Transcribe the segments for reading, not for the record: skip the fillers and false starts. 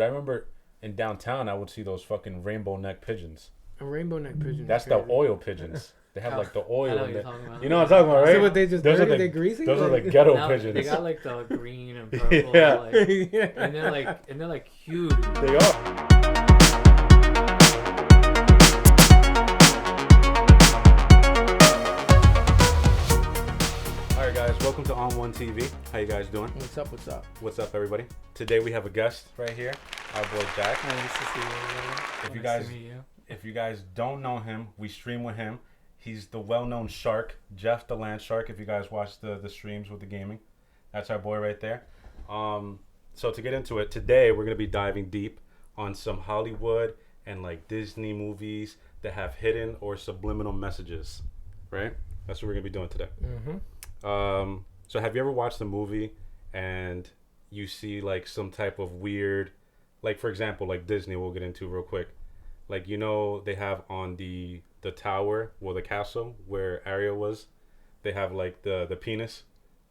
I remember in downtown, I would see those fucking rainbow neck pigeons. A rainbow neck pigeon. That's the oil pigeons. They have like the I oil know in what it. you're talking about. You know what I'm talking about, right? So what, they just those dirty, are the, they greasy? Those are the ghetto Now, pigeons. They got like the green and purple. Yeah. Like, Yeah. and they're like huge. They are. Alright guys, welcome to On One TV. How you guys doing? What's up? What's up? What's up, everybody? Today we have a guest right here, our boy Jack. Nice to see you. If you Nice guys to meet you. If you guys don't know him, we stream with him. He's the well-known shark, Jeff the Land Shark. If you guys watch the streams with the gaming, that's our boy right there. So to get into it, today we're gonna be diving deep on some Hollywood and like Disney movies that have hidden or subliminal messages, right? That's what we're gonna be doing today. Mm-hmm. So have you ever watched a movie and you see like some type of weird, like for example, like Disney, we'll get into real quick. Like, you know, they have on the tower, well, the castle where Ariel was, they have like the penis.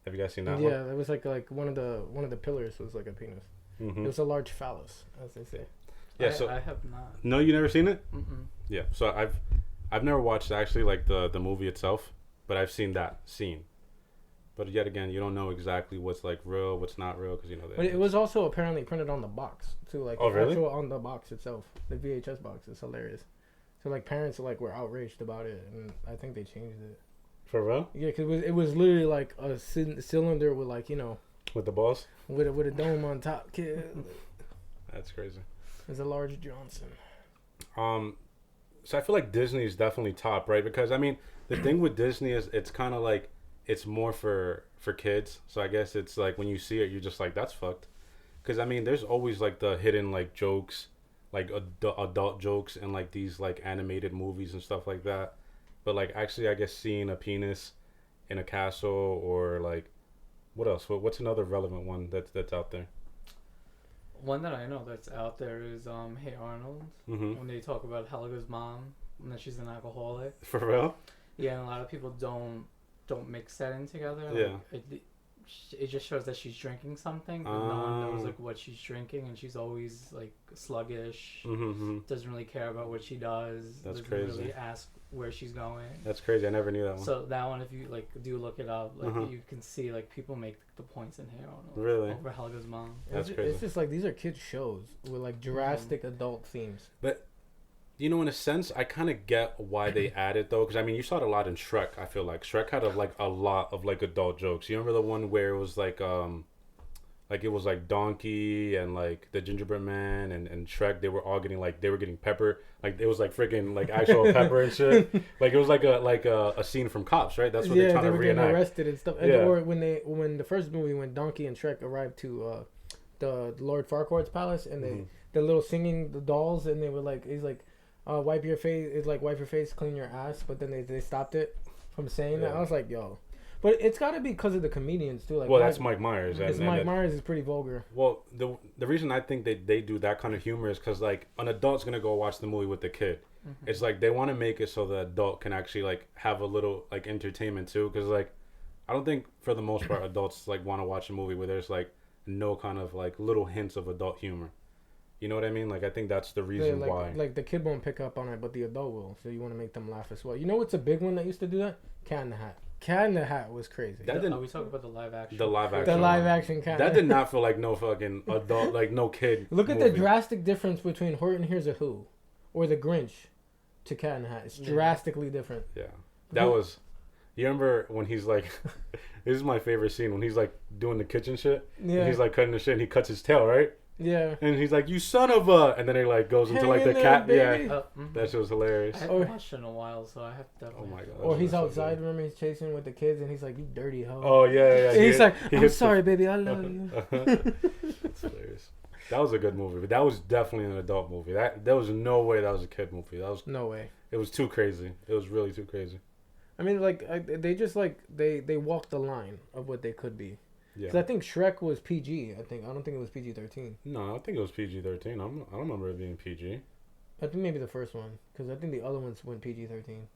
Have you guys seen that one? Yeah, it was like one of the pillars was like a penis. Mm-hmm. It was a large phallus, as they say. Yeah, I have not. No, you never seen it? Mm-mm. Yeah, so I've never watched actually like the movie itself, but I've seen that scene. But yet again, you don't know exactly what's like real, what's not real, because you know. But it was also apparently printed on the box too, like Oh, really? actual on the box itself, the VHS box. It's hilarious. So like parents like were outraged about it, and I think they changed it. For real? Yeah, because it was literally like a cylinder with like, you know, With the balls? with a dome on top. Kid, That's crazy. it's a large Johnson. So I feel like Disney is definitely top, right? Because I mean, the thing with Disney is it's kind of like it's more for kids. So I guess it's like when you see it, you're just like, that's fucked. Because I mean, there's always like the hidden like jokes, like adult jokes in like these like animated movies and stuff like that. But like actually, I guess seeing a penis in a castle or like what else? What's another relevant one that's out there? One that I know that's out there is Hey Arnold. Mm-hmm. When they talk about Helga's mom and that she's an alcoholic. For real? Yeah, and a lot of people don't mix that in together. Yeah. Like, it just shows that she's drinking something, but no one knows like what she's drinking, and she's always like sluggish. Mm-hmm. Doesn't really care about what she does. That's doesn't crazy. really ask where she's going. That's crazy. I never knew that one. So that one, if you like do look it up, like Uh-huh. you can see like people make the points in here on Really? over Helga's mom. That's It's crazy. just like these are kids shows with like drastic adult themes. But you know, in a sense, I kind of get why they added though, because I mean, you saw it a lot in Shrek. I feel like Shrek had a lot of like adult jokes. You remember the one where it was like it was like Donkey and like the Gingerbread Man and Shrek. They were all getting like they were getting pepper. Like it was like freaking like actual pepper and shit. Like it was like a scene from Cops, right? That's what they're trying they to were getting reenact. arrested and stuff. And Yeah. or when the first movie when Donkey and Shrek arrived to the Lord Farquaad's palace and they the little singing the dolls and they were like he's like wipe your face. It's like wipe your face, clean your ass. But then they stopped it from saying that. I was like, yo. But it's got to be because of the comedians too. Like, Well, that's Mike Myers. Mike Myers is pretty vulgar. Well, the reason I think they do that kind of humor is because like an adult's gonna go watch the movie with the kid. Mm-hmm. It's like they want to make it so the adult can actually like have a little like entertainment too. Because like I don't think for the most part adults like want to watch a movie where there's like no kind of like little hints of adult humor. You know what I mean? Like I think that's the reason why. Like the kid won't pick up on it, but the adult will. So you want to make them laugh as well. You know what's a big one that used to do that? Cat in the Hat. Cat in the Hat was crazy. Are we talking about the live action? The live action. The live action Cat. That did not feel like no fucking adult, like no kid. Look at movie. the drastic difference between Horton Hears a Who, or The Grinch, to Cat in the Hat. It's drastically different. Yeah, that was. You remember when he's like, this is my favorite scene when he's like doing the kitchen shit. Yeah. And he's like cutting the shit and he cuts his tail, right? Yeah. And he's like, "You son of a!" And then he like goes into Hang like in the there, cat. baby. Yeah, that shit was hilarious. I haven't watched it in a while, so I have definitely. Oh my God. Or he's so outside. good. Remember, he's chasing with the kids, and he's like, "You dirty hoe." Oh yeah. And he's like, he "I'm hits sorry, baby. I love you." That's hilarious. That was a good movie, but that was definitely an adult movie. There was no way that was a kid movie. That was No way. It was too crazy. It was really too crazy. I mean, like they just like they walked the line of what they could be. Yeah. 'Cause I think Shrek was PG. I don't think it was PG-13. No, I think it was PG-13. I don't remember it being PG. I think maybe the first one, because I think the other ones went PG-13.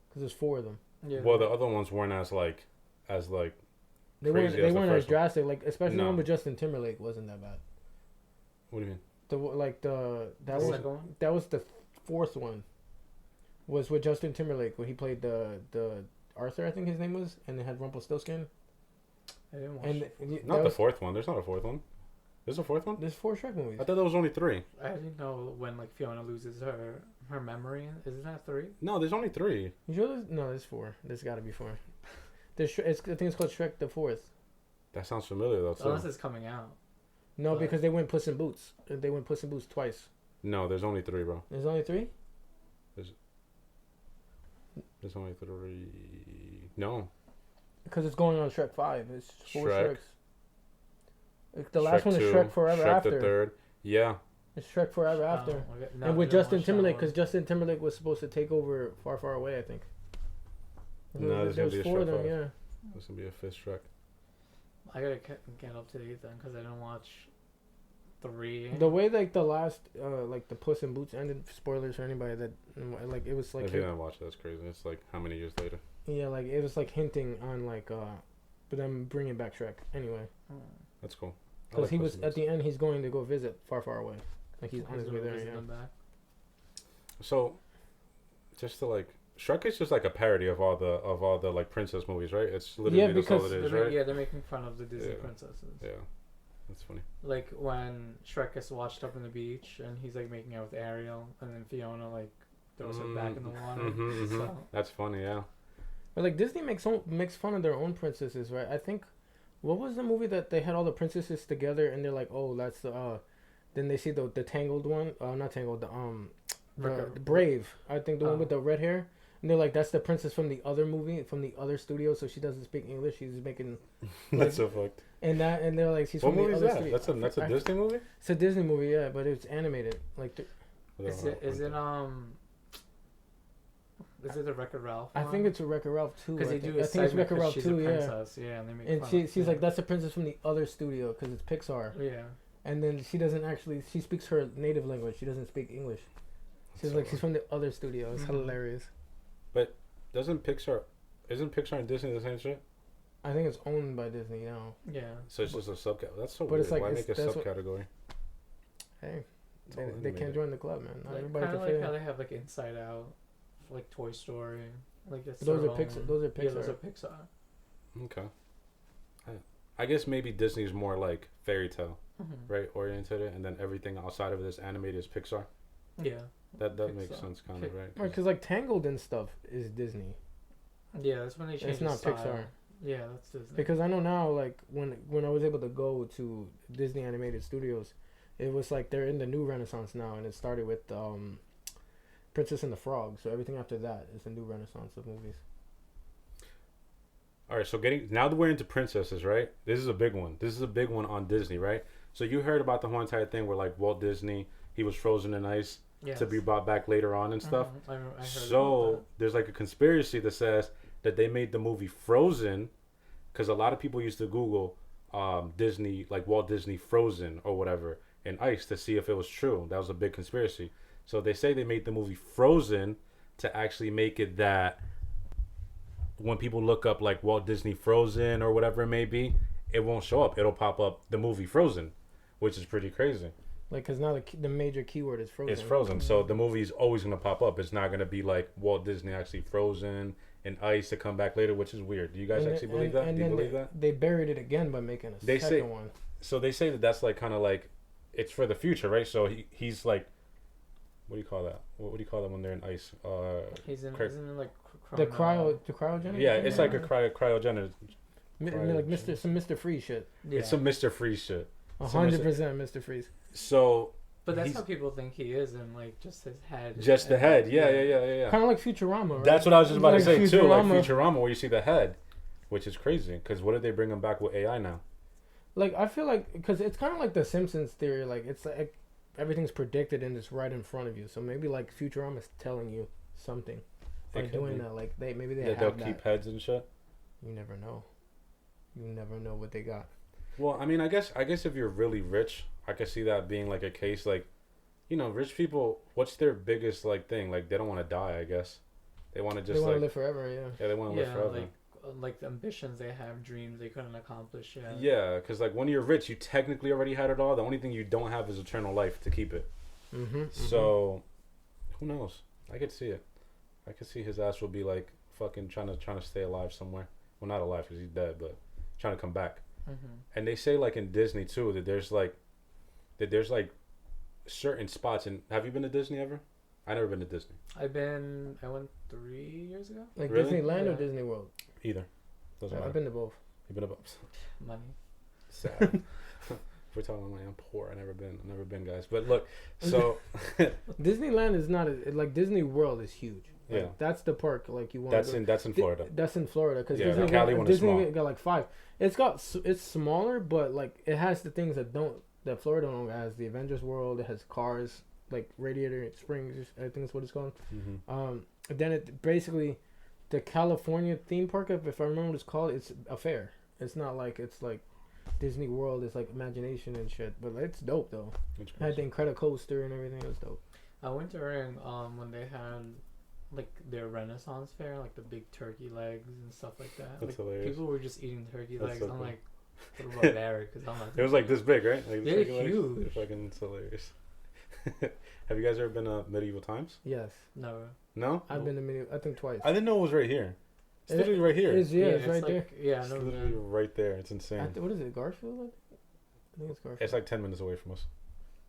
Because there's 4 of them. Yeah. Well, the other ones weren't as like They crazy weren't as the as first one. drastic. Like especially the No. one with Justin Timberlake wasn't that bad. What do you mean? that second one? was the fourth one. Was with Justin Timberlake when he played the Arthur, I think his name was, and it had Rumpelstiltskin. I didn't watch And it. Not the fourth one. There's not a fourth one. There's a fourth one? There's 4 Shrek movies. I thought there was only 3. I didn't know when like Fiona loses her memory. Isn't that 3? No, there's only 3. You sure no, there's 4. There's got to be 4. I think it's called Shrek the Fourth. That sounds familiar though. Unless it's coming out. No, because they went Puss in Boots. They went Puss in Boots twice. No, there's only 3, bro. There's only 3? There's only 3. No. Because it's going on Shrek 5. It's 4 Shrek. Shreks. The last Shrek one is 2, Shrek Forever Shrek After. the third. Yeah. It's Shrek Forever After. Okay. No, And with didn't Justin watch that Timberlake, one. because Justin Timberlake was supposed to take over Far, Far Away, I think. No, there's there gonna was be a 4 of Shrek them, 5. yeah. This will be a 5th Shrek. I gotta get up to date then because I didn't watch 3. The way like the last the Puss in Boots ended, spoilers for anybody that like it was like If you didn't watch it, that's crazy. It's like how many years later? yeah, like it was like hinting on but them bringing back Shrek anyway, That's cool. I because like he Puss was in at Boots. the end he's going to go visit Far, Far Away, like he's on his way there. visiting Yeah. them back. So, just to like, Shrek is just like a parody of all the like princess movies, right? It's literally Yeah, that's all because it is, They're right? yeah, they're making fun of the Disney Yeah. princesses. Yeah, that's funny. Like when Shrek gets washed up in the beach and he's like making out with Ariel, and then Fiona like throws her back in the water. So, That's funny, yeah. But like Disney makes fun of their own princesses, right? I think, what was the movie that they had all the princesses together and they're like, oh, that's the then they see the Tangled one, not Tangled, the Brave, I think the one with the red hair, and they're like, that's the princess from the other movie, from the other studio, so she doesn't speak English, she's making That's so fucked. and they're like, she's What from movie the is other that? studio. That's a Disney movie. It's a Disney movie, yeah, but it's animated. Like, is it the Wreck-It Ralph? I think it's a Wreck-It Ralph 2. because they I do think a it's segment Wreck-It 'cause Ralph she's 2, a yeah. princess, and they make And fun she's of, like, that's the princess from the other studio because it's Pixar. yeah. And then she doesn't actually. She speaks her native language. She doesn't speak English. She's So like, she's from the other studio. It's Mhm. hilarious. Isn't Pixar and Disney the same shit? I think it's owned by Disney now. Yeah. So it's just a subcategory. That's so But weird. it's like- Why it's- make a that's what- subcategory? Hey, It's all they animated. can't join the club, man. Not Like, everybody kind can of fit like how in. they have like Inside Out, like Toy Story, like it's Those their are Pixar. own- Those are Yeah, those Pixar. are Pixar. Okay. I guess maybe Disney's more like fairy tale, Mm-hmm. right? Oriented it, and then everything outside of it is animated is Pixar. Yeah. That makes Pixar. sense, kind of, right? Right, because like Tangled and stuff is Disney. Yeah, that's when they changed It's not the style. Pixar. Yeah, that's Disney. Because I know now, like when I was able to go to Disney Animated Studios, it was like they're in the new Renaissance now, and it started with Princess and the Frog. So everything after that is the new Renaissance of movies. All right, so now that we're into princesses, right? This is a big one. This is a big one on Disney, right? So you heard about the whole entire thing where like Walt Disney, he was frozen in ice Yes. to be brought back later on and stuff. I heard about So there's like a conspiracy that says that they made the movie Frozen because a lot of people used to Google Disney, like Walt Disney Frozen or whatever, in ice to see if it was true. That was a big conspiracy. So they say they made the movie Frozen to actually make it that when people look up like Walt Disney Frozen or whatever it may be, it won't show up. It'll pop up the movie Frozen, which is pretty crazy. Like, cause now the major keyword is frozen. It's Frozen, so the movie is always gonna pop up. It's not gonna be like Walt Disney actually frozen in ice to come back later, which is weird. Do you guys actually believe that? Do you believe that? They buried it again by making a second one. So they say that that's like kind of like it's for the future, right? So he's like, what do you call that? What do you call that when they're in ice? He's in like The cryogenic. Yeah, it's like a cryogenic. Like Mr. Freeze shit. Yeah. It's some Mr. Freeze shit. 100% Mr. Freeze. So. But that's how people think he is, and like just his head. Just the head, yeah. Kind of like Futurama, right? That's what I was just about to say too, like Futurama. Futurama, where you see the head, which is crazy. Because what did they bring him back with AI now? Like, I feel like, because it's kind of like the Simpsons theory, like it's like everything's predicted and it's right in front of you. So maybe like Futurama's telling you something by doing that. Like maybe they have they'll that. keep heads and shit. You never know. You never know what they got. Well, I mean, I guess if you're really rich, I could see that being like a case. Like, you know, rich people, what's their biggest like thing? Like, they don't want to die. I guess they want to just they want to live forever. Yeah. Yeah, they want to live forever. Like like the ambitions they have, dreams they couldn't accomplish yet. Yeah, because like when you're rich, you technically already had it all. The only thing you don't have is eternal life to keep it. So, who knows? I could see it. I could see his ass will be like fucking trying to stay alive somewhere. Well, not alive because he's dead, but trying to come back. And they say like in Disney too that there's like certain spots. And have you been to Disney ever? I never been to Disney. I went 3 years ago. Like Really? Disneyland or Disney World? Either. Doesn't matter. I've been to both. You've been to both. Money. Sad. If we're talking money, I'm poor. I've never been, guys. But look, so Disneyland is not like Disney World is huge. Like, yeah, that's the park. Like you want. that's in Florida. That's in Florida because the Cali one is small. Disney got like 5. It's smaller, but like it has the things that Florida don't has. The Avengers World. It has cars like Radiator Springs. I think that's what it's called. Then it basically the California theme park. If I remember what it's called, it's a fair. It's not like it's like Disney World. It's like imagination and shit. But it's dope though. It had the Incredicoaster and everything. It was dope. I went during when they had like their Renaissance fair, like the big turkey legs and stuff like that. That's like, hilarious. people were just eating turkey That's legs. so I'm cool. like, a little barbaric because I'm not. It was like this big, right? Like They're legs. huge. They're fucking hilarious. Have you guys ever been to Medieval Times? Yes. Never. No. I've been to I think twice. I didn't know it was right here. It's literally right here. It's right there. Yeah, It's no, literally right there. It's insane. What is it? Garfield? I think it's Garfield. It's like 10 minutes away from us.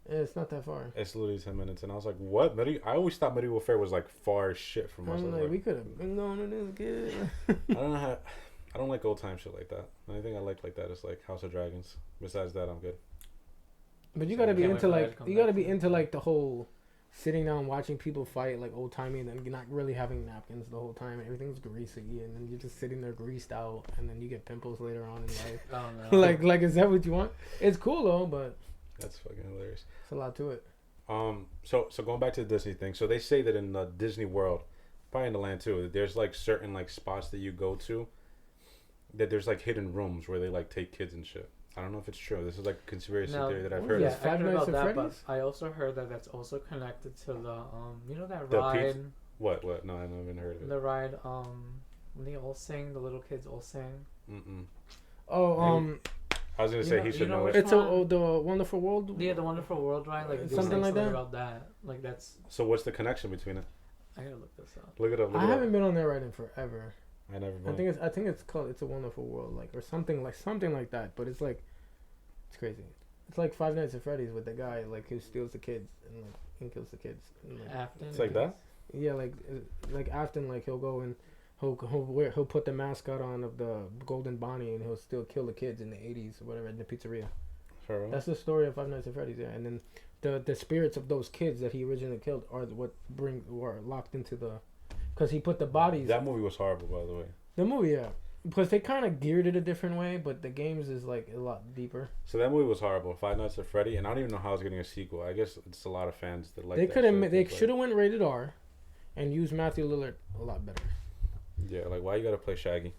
Yeah, it's not that far. It's literally 10 minutes. And I was like, what? I always thought Medieval Fair was like far as shit from us. I'm like, we could have been going to this good. I don't know how. I don't like old time shit like that. The only thing I like that is like House of Dragons. Besides that, I'm good. But you gotta be Can't into wait for that like to come you gotta back. be into like the whole sitting down watching people fight like old timey and then not really having napkins the whole time. Everything's greasy and then you're just sitting there greased out and then you get pimples later on in life. Oh no. like is that what you want? It's cool though, but That's fucking hilarious. it's a lot to it. So going back to the Disney thing. So they say that in the Disney World, probably in the land too, there's like certain like spots that you go to that there's like hidden rooms where they like take kids and shit. I don't know if it's true. This is like a conspiracy theory that I've heard Yeah, of. Five I heard Nights about at that, Freddy's? but I also heard that that's also connected to the you know that The ride, pizza- What? No, I haven't even heard of it. the ride when they all sing, the little kids all sing. Mm-mm. Oh, I was gonna say he should know it. which it's one? the Wonderful World. Yeah, the Wonderful World ride, like they Something sing like that? about that. Like that's So what's the connection between it? I gotta look this up. Look it up. Look I it haven't up. been on that ride in forever. I never been. I think it's called It's a Wonderful World, like or something like that. But it's like it's crazy. It's like Five Nights at Freddy's with the guy like who steals the kids and like and kills the kids. And, like, Afton. It's like that? yeah, like Afton, like he'll go and he'll put the mascot on of the Golden Bonnie and he'll still kill the kids in the 80s or whatever in the pizzeria. For real? That's the story of Five Nights at Freddy's. Yeah, and then the spirits of those kids that he originally killed are what were locked into the. Because he put the bodies. That movie was horrible, by the way. The movie, yeah. Because they kind of geared it a different way, but the games is like a lot deeper. So that movie was horrible. Five Nights at Freddy, and I don't even know how it's getting a sequel. I guess it's a lot of fans that like. They that could have. shit. They It's should have went rated R, and used Matthew Lillard a lot better. Yeah, like why you gotta play Shaggy?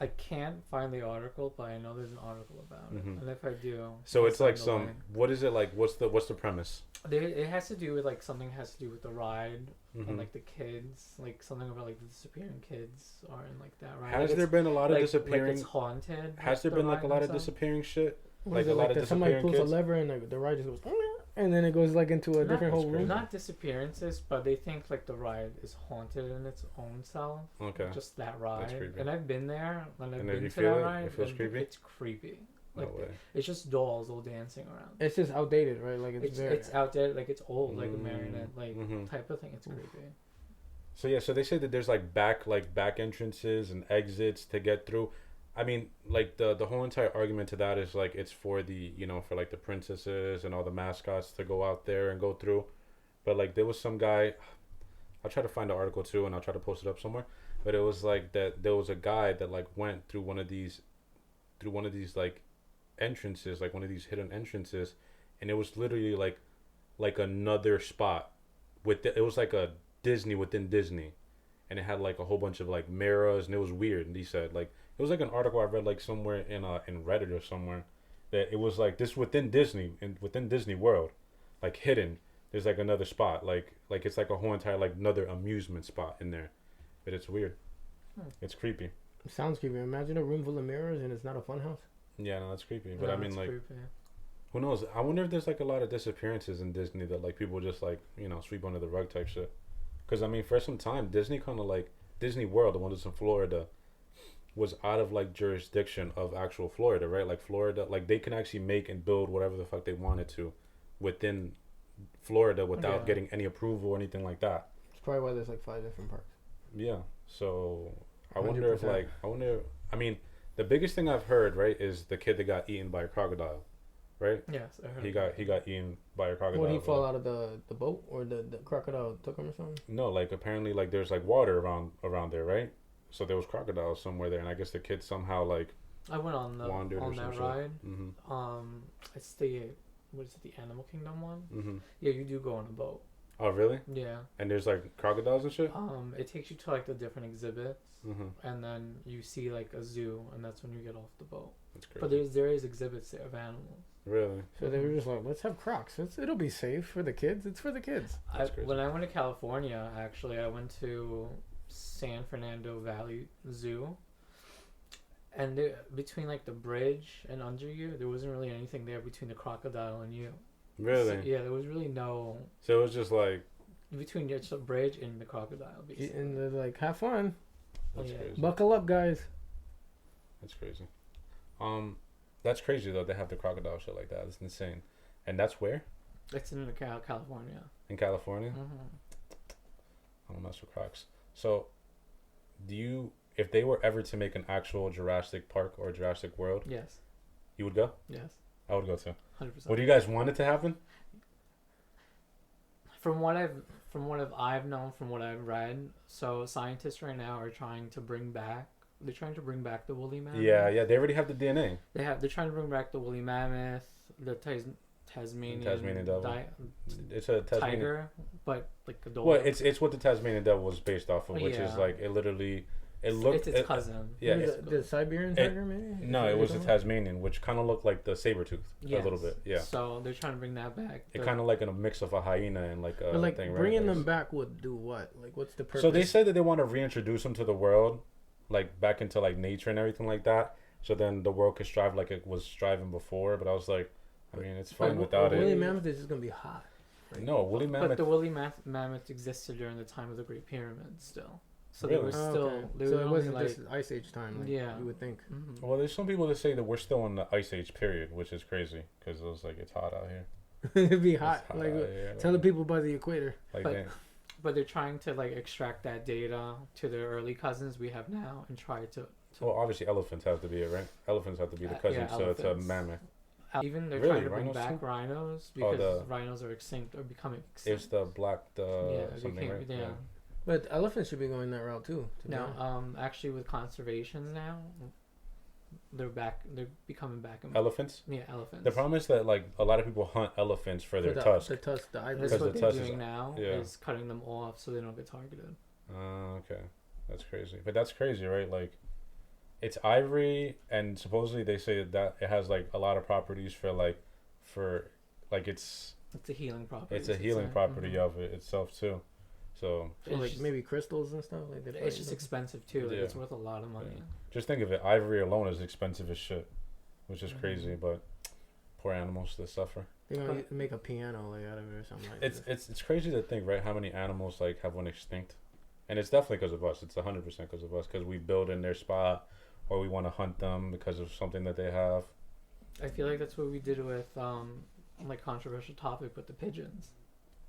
I can't find the article, but I know there's an article about it, and if I do, So I'll it's like send the some. link. What is it like? What's the premise? It has to do with like something has to do with the ride Mhm. and like the kids, like something about like the disappearing kids are in like that ride. Has like there been a lot of like disappearing? it's haunted? Has there the been like ride a lot and of stuff? disappearing shit? What Like is it a lot like of that somebody disappearing pulls kids? a lever and the ride just goes, and then it goes like into a different whole room. Not disappearances, but they think like the ride is haunted in its own self. Okay. Just that ride. creepy. And I've been there, and I've And if been you to feel that it? ride. It feels and creepy? It's creepy. No Like way. it's just dolls all dancing around. It's just outdated, right? Like It's out there, like it's old, like a Mm, marionette, like mhm. type of thing. It's creepy. So yeah, so they say that there's like back entrances and exits to get through. I mean, like the whole entire argument to that is like it's for the for like the princesses and all the mascots to go out there and go through. But like there was some guy, I'll try to find the article too and I'll try to post it up somewhere. But it was like that there was a guy that like went through one of these like entrances, like one of these hidden entrances, and it was literally like another spot it was like a Disney within Disney, and it had like a whole bunch of like mirrors, and it was weird. And he said like it was like an article I read like somewhere in Reddit or somewhere that it was like this within Disney within Disney World, like hidden. There's like another spot, like it's like a whole entire like another amusement spot in there, but it's weird. It's creepy. Sounds creepy. Imagine a room full of mirrors and it's not a fun house. Yeah, no, that's creepy. But No, I mean, it's like, creepy. who knows? I wonder if there's like a lot of disappearances in Disney that like people just like sweep under the rug type shit. Because I mean, for some time, Disney kind of like Disney World, the one that's in Florida, was out of like jurisdiction of actual Florida, right? Like Florida, like they can actually make and build whatever the fuck they wanted to within Florida without getting any approval or anything like that. It's probably why there's like 5 different parks. Yeah. So I 100%. wonder if I mean, the biggest thing I've heard, right, is the kid that got eaten by a crocodile, right? Yes, I heard. He got eaten by a crocodile. Would he fall out of the boat or the crocodile took him or something? No, like apparently like there's like water around there, right? So there was crocodiles somewhere there, and I guess the kid somehow like I went on wandered or some that shit. ride. Mm-hmm. It's the what is it? The Animal Kingdom one. Mm-hmm. Yeah, you do go on a boat. Oh really? Yeah. And there's like crocodiles and shit. It takes you to like the different exhibits, Mm-hmm. and then you see like a zoo, and that's when you get off the boat. That's crazy. But there is exhibits there of animals. Really? So they were just like, let's have Crocs. It'll be safe for the kids. It's for the kids. When I went to California, actually, I went to San Fernando Valley Zoo, and between like the bridge and under you, there wasn't really anything there between the crocodile and you. Really? So, yeah, there was really no So it was just like between the bridge and the crocodile. Basically. And they're like, have fun. that's Yeah. crazy. Buckle up, guys. That's crazy. That's crazy though. They have the crocodile shit like that. It's insane. And that's where? It's in California. In California. Mm-hmm. I don't mess with Crocs. So, if they were ever to make an actual Jurassic Park or Jurassic World, Yes. you would go? Yes. I would go too. 100%. What do you guys want it to happen? From what I've known, from what I've read, so scientists right now are trying to bring back. They're trying to bring back the woolly mammoth. Yeah. They already have the DNA. They're trying to bring back the woolly mammoth, the Tasmanian devil. It's a Tasmanian tiger, but like a dog. Well, it's what the Tasmanian devil was based off of, which is Yeah. like it It's looked. its cousin. Yeah. The Siberian tiger, maybe? No, it was the Tasmanian, which kind of looked like the saber tooth a little bit. Yeah. So they're trying to bring that back. It kind of like in a mix of a hyena and like a But like thing. bringing right? them back would do what? Like, what's the purpose? So they said that they want to reintroduce them to the world, like back into like nature and everything like that. So then the world could strive like it was striving before. But I was like, I mean, it's fun without woolly it. mammoth is just gonna be hot. Right? No, woolly mammoth. But the woolly mammoth existed during the time of the Great Pyramid still. So they Really? were still. They so were it only wasn't like. just Ice Age time. Like Yeah. You would think. Mhm. Well, there's some people that say that we're still in the Ice Age period, which is crazy because it was like it's hot out here. It'd be It's hot. hot Like out here, tell the people by the equator. Like But- they- But they're trying to like extract that data to the early cousins we have now and try to. well, obviously elephants have to be it, right? Elephants have to be the cousins, yeah, so it's a elephants. mammoth. Even they're Really? trying to bring Rhinos back too? rhinos Oh, because rhinos are extinct or becoming It's extinct. the black they something, right? yeah. But elephants should be going that route too. To be No, honest. actually with conservations now, they're back. They're becoming back. Elephants. Yeah, elephants. The problem is that like a lot of people hunt elephants for their tusk. The tusk, the ivory. That's because what the they're tusk is- doing now yeah. is cutting them off so they don't get targeted. Okay, that's crazy. But that's crazy, right? Like, it's ivory, and supposedly they say that it has like a lot of properties for it's It's a healing property. it's a healing property of it itself too. So So like maybe crystals and stuff like that. It's just expensive too. Like, Yeah. it's worth a lot of money. Yeah. just think of it, ivory alone is expensive as shit, which is Mhm. crazy. But poor animals that suffer. They're gonna make a piano like out of it or something like that. It's crazy to think, right? How many animals like have went extinct, and it's definitely because of us. It's 100% because of us, because we build in their spot, or we want to hunt them because of something that they have. I feel like that's what we did with like controversial topic with the pigeons.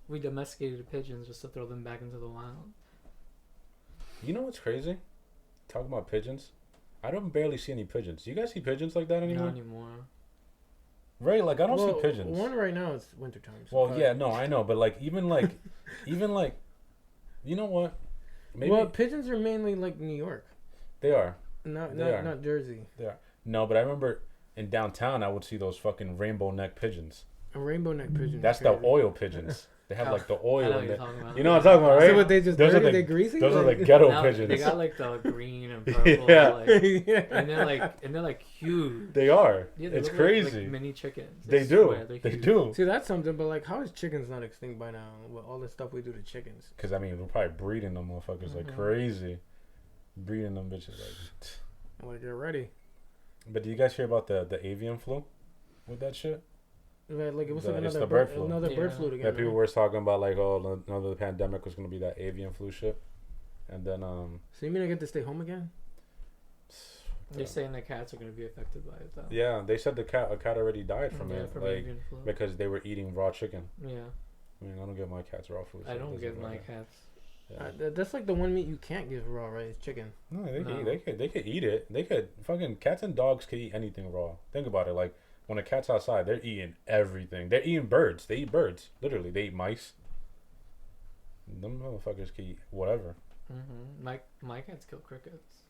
We domesticated the pigeons just to throw them back into the wild. You know what's crazy? Talking about pigeons, I don't barely see any pigeons. You guys see pigeons like that anymore? Not anymore. Right? Like I don't Well, see pigeons. One right now is wintertime. So Well, yeah, no, I know, but like even like, you know what? Maybe Well, pigeons are mainly like New York, they are. not are. not Jersey. They are. No, but I remember in downtown I would see those fucking rainbow neck pigeons. A rainbow neck pigeon. is That's the crazy. oil pigeons. They have like the I oil know what in you're there. talking about. You know what I'm talking about, right? So what they just Those are dirty, the- they greasy. Those are the Like- ghetto Now, pigeons. They got like the green and purple. Yeah. Like, yeah. and they're like huge. They are. Yeah, they It's look crazy. Like mini chickens. I They do. swear, they're They huge. do. See, that's something, but like, how is chickens not extinct by now? With all the stuff we do to chickens. Because I mean, we're probably breeding them motherfuckers like Mhm. crazy. breeding them bitches. Like, I'm like, get ready. but do you guys hear about the avian flu with that shit? Right, like it was The- like it's another the bird flu. another bird flu again. That people right? were talking about like, oh, another pandemic was gonna be that avian flu shit, and then So you mean I get to stay home again? They're saying that cats are going to be affected by it, though. Yeah, they said a cat already died from it, from like avian flu. because they were eating raw chicken. Yeah, I mean, I don't give my cats raw food. so I it don't doesn't give my matter. cats. Yeah. That's like the one meat you can't give raw, right? It's chicken. No, they No. could, they could eat it. They could fucking cats and dogs could eat anything raw. Think about it. Like when a cat's outside, they're eating everything. They're eating birds. They eat birds. Literally, they eat mice. Them motherfuckers can eat whatever. My cats kill crickets.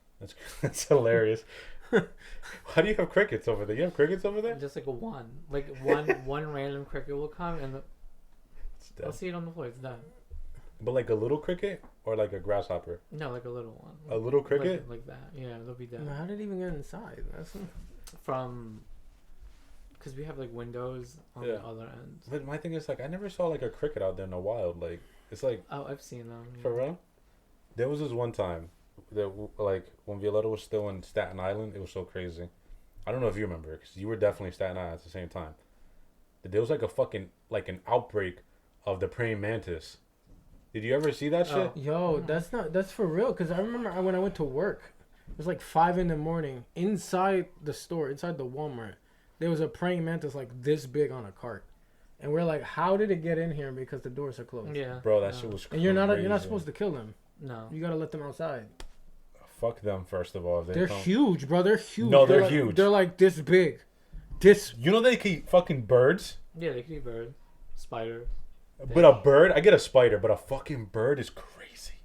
That's hilarious. Why do you have crickets over there? You have crickets over there? Just like one random cricket will come and It's dead. I'll see it on the floor. It's done. But like a little cricket or like a grasshopper? No, like a little one. A little cricket? Like that. Yeah, they'll be dead. How did it even get inside? That's Because we have like windows on the other end. But my thing is like I never saw like a cricket out there in the wild. Like it's like Oh, I've seen them. Yeah. for real. There was this one time that like when Violetta was still in Staten Island, it was so crazy. I don't know if you remember because you were definitely in Staten Island at the same time. There was like a fucking like an outbreak of the praying mantis. Did you ever see that shit? Yo, that's for real. Cause I remember when I went to work, it was like 5 a.m. inside the store, inside the Walmart. There was a praying mantis like this big on a cart, and we're like, how did it get in here? Because the doors are closed. Yeah. Bro, that shit was crazy. And you're not supposed to kill them. No. You gotta let them outside. Fuck them first of all. If They're come. huge, bro. They're huge. No, they're like, huge. They're like this big. This. You know they can eat fucking birds. Yeah, they can eat bird, spider, But a bird, I get a spider, but a fucking bird is crazy.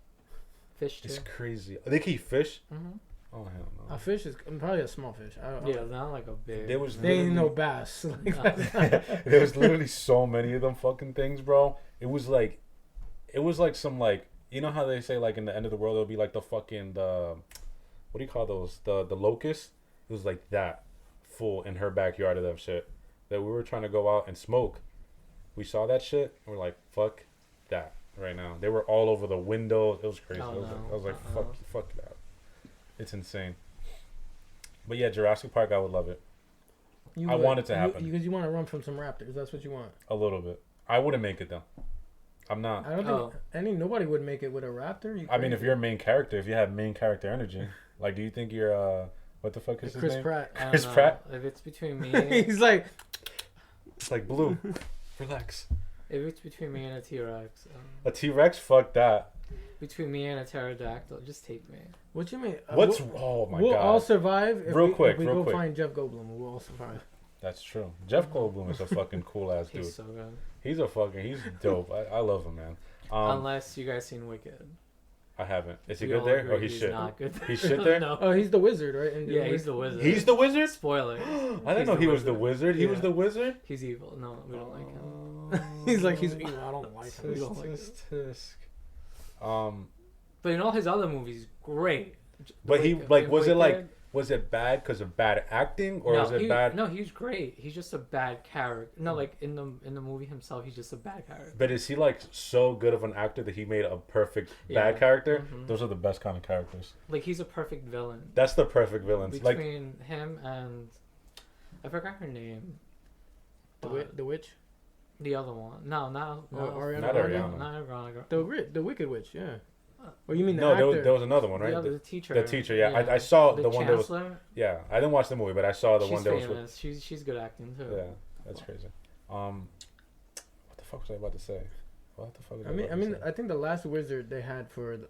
fish too. It's crazy. They can eat fish. Mm-hmm. Oh hell no. A fish is probably a small fish. Yeah, not like a big. There was They ain't no literally- bass. there was literally so many of them fucking things, bro. It was like some like you know how they say like in the end of the world it'll be like the fucking what do you call those the locusts? It was like that full in her backyard of that shit that we were trying to go out and smoke. We saw that shit and we're like fuck that right now. They were all over the windows. It was crazy. Oh, I was like no. fuck that. It's insane. But yeah, Jurassic Park, I would love it. I want it to happen. Because you want to run from some raptors. That's what you want. A little bit. I wouldn't make it though. I'm not. I don't think nobody would make it with a raptor. I mean, if you're a main character, if you have main character energy, like, do you think you're what the fuck is his Chris name? Pratt. I don't Chris know. Pratt? If it's between me, He's like, It's like Blue. Relax. if it's between me and a T-Rex, A T-Rex? Fuck that. between me and a pterodactyl, just take me. what you mean? What's? We'll, Oh my we'll god. all survive if Real we, quick, if we real go quick. find Jeff Goldblum. We'll all survive. That's true. Jeff Goldblum is a fucking cool ass dude. He's so good. He's dope. I love him, man. Unless you guys seen Wicked. I haven't. Is he We good all there? agree Oh, he's shit. Not good. He's shit there? No. Oh, he's the wizard, right? And Yeah, he's the wizard. He's the wizard? Spoiler. I didn't know he was the wizard. He was Yeah. the wizard? He's evil. No, we don't like him. He's like, he's evil. I don't like him. We don't like him. But in all his other movies, great. But he Wicked- like was it like Wicked- was it bad because of bad acting or no, was it bad? No, he's great. He's just a bad character. No, like in the movie himself, he's just a bad character. But is he like so good of an actor that he made a perfect Yeah. bad character? Mhm. Those are the best kind of characters. Like he's a perfect villain. That's the perfect villains. Like Between him and I forgot her name. The witch? The other one. No, not Ariana Not Grande? Ariana. Not Ariana. The Wicked Witch, yeah. Or you mean the no, actor? there was another one, right? The other, the teacher. The teacher, yeah. I saw the one that was. Chancellor. Yeah, I didn't watch the movie, but I saw the She's one that was. famous. She's good acting too. Yeah, that's crazy. What the fuck was I about to say? What the fuck? Was I mean, about to say? I think the last wizard they had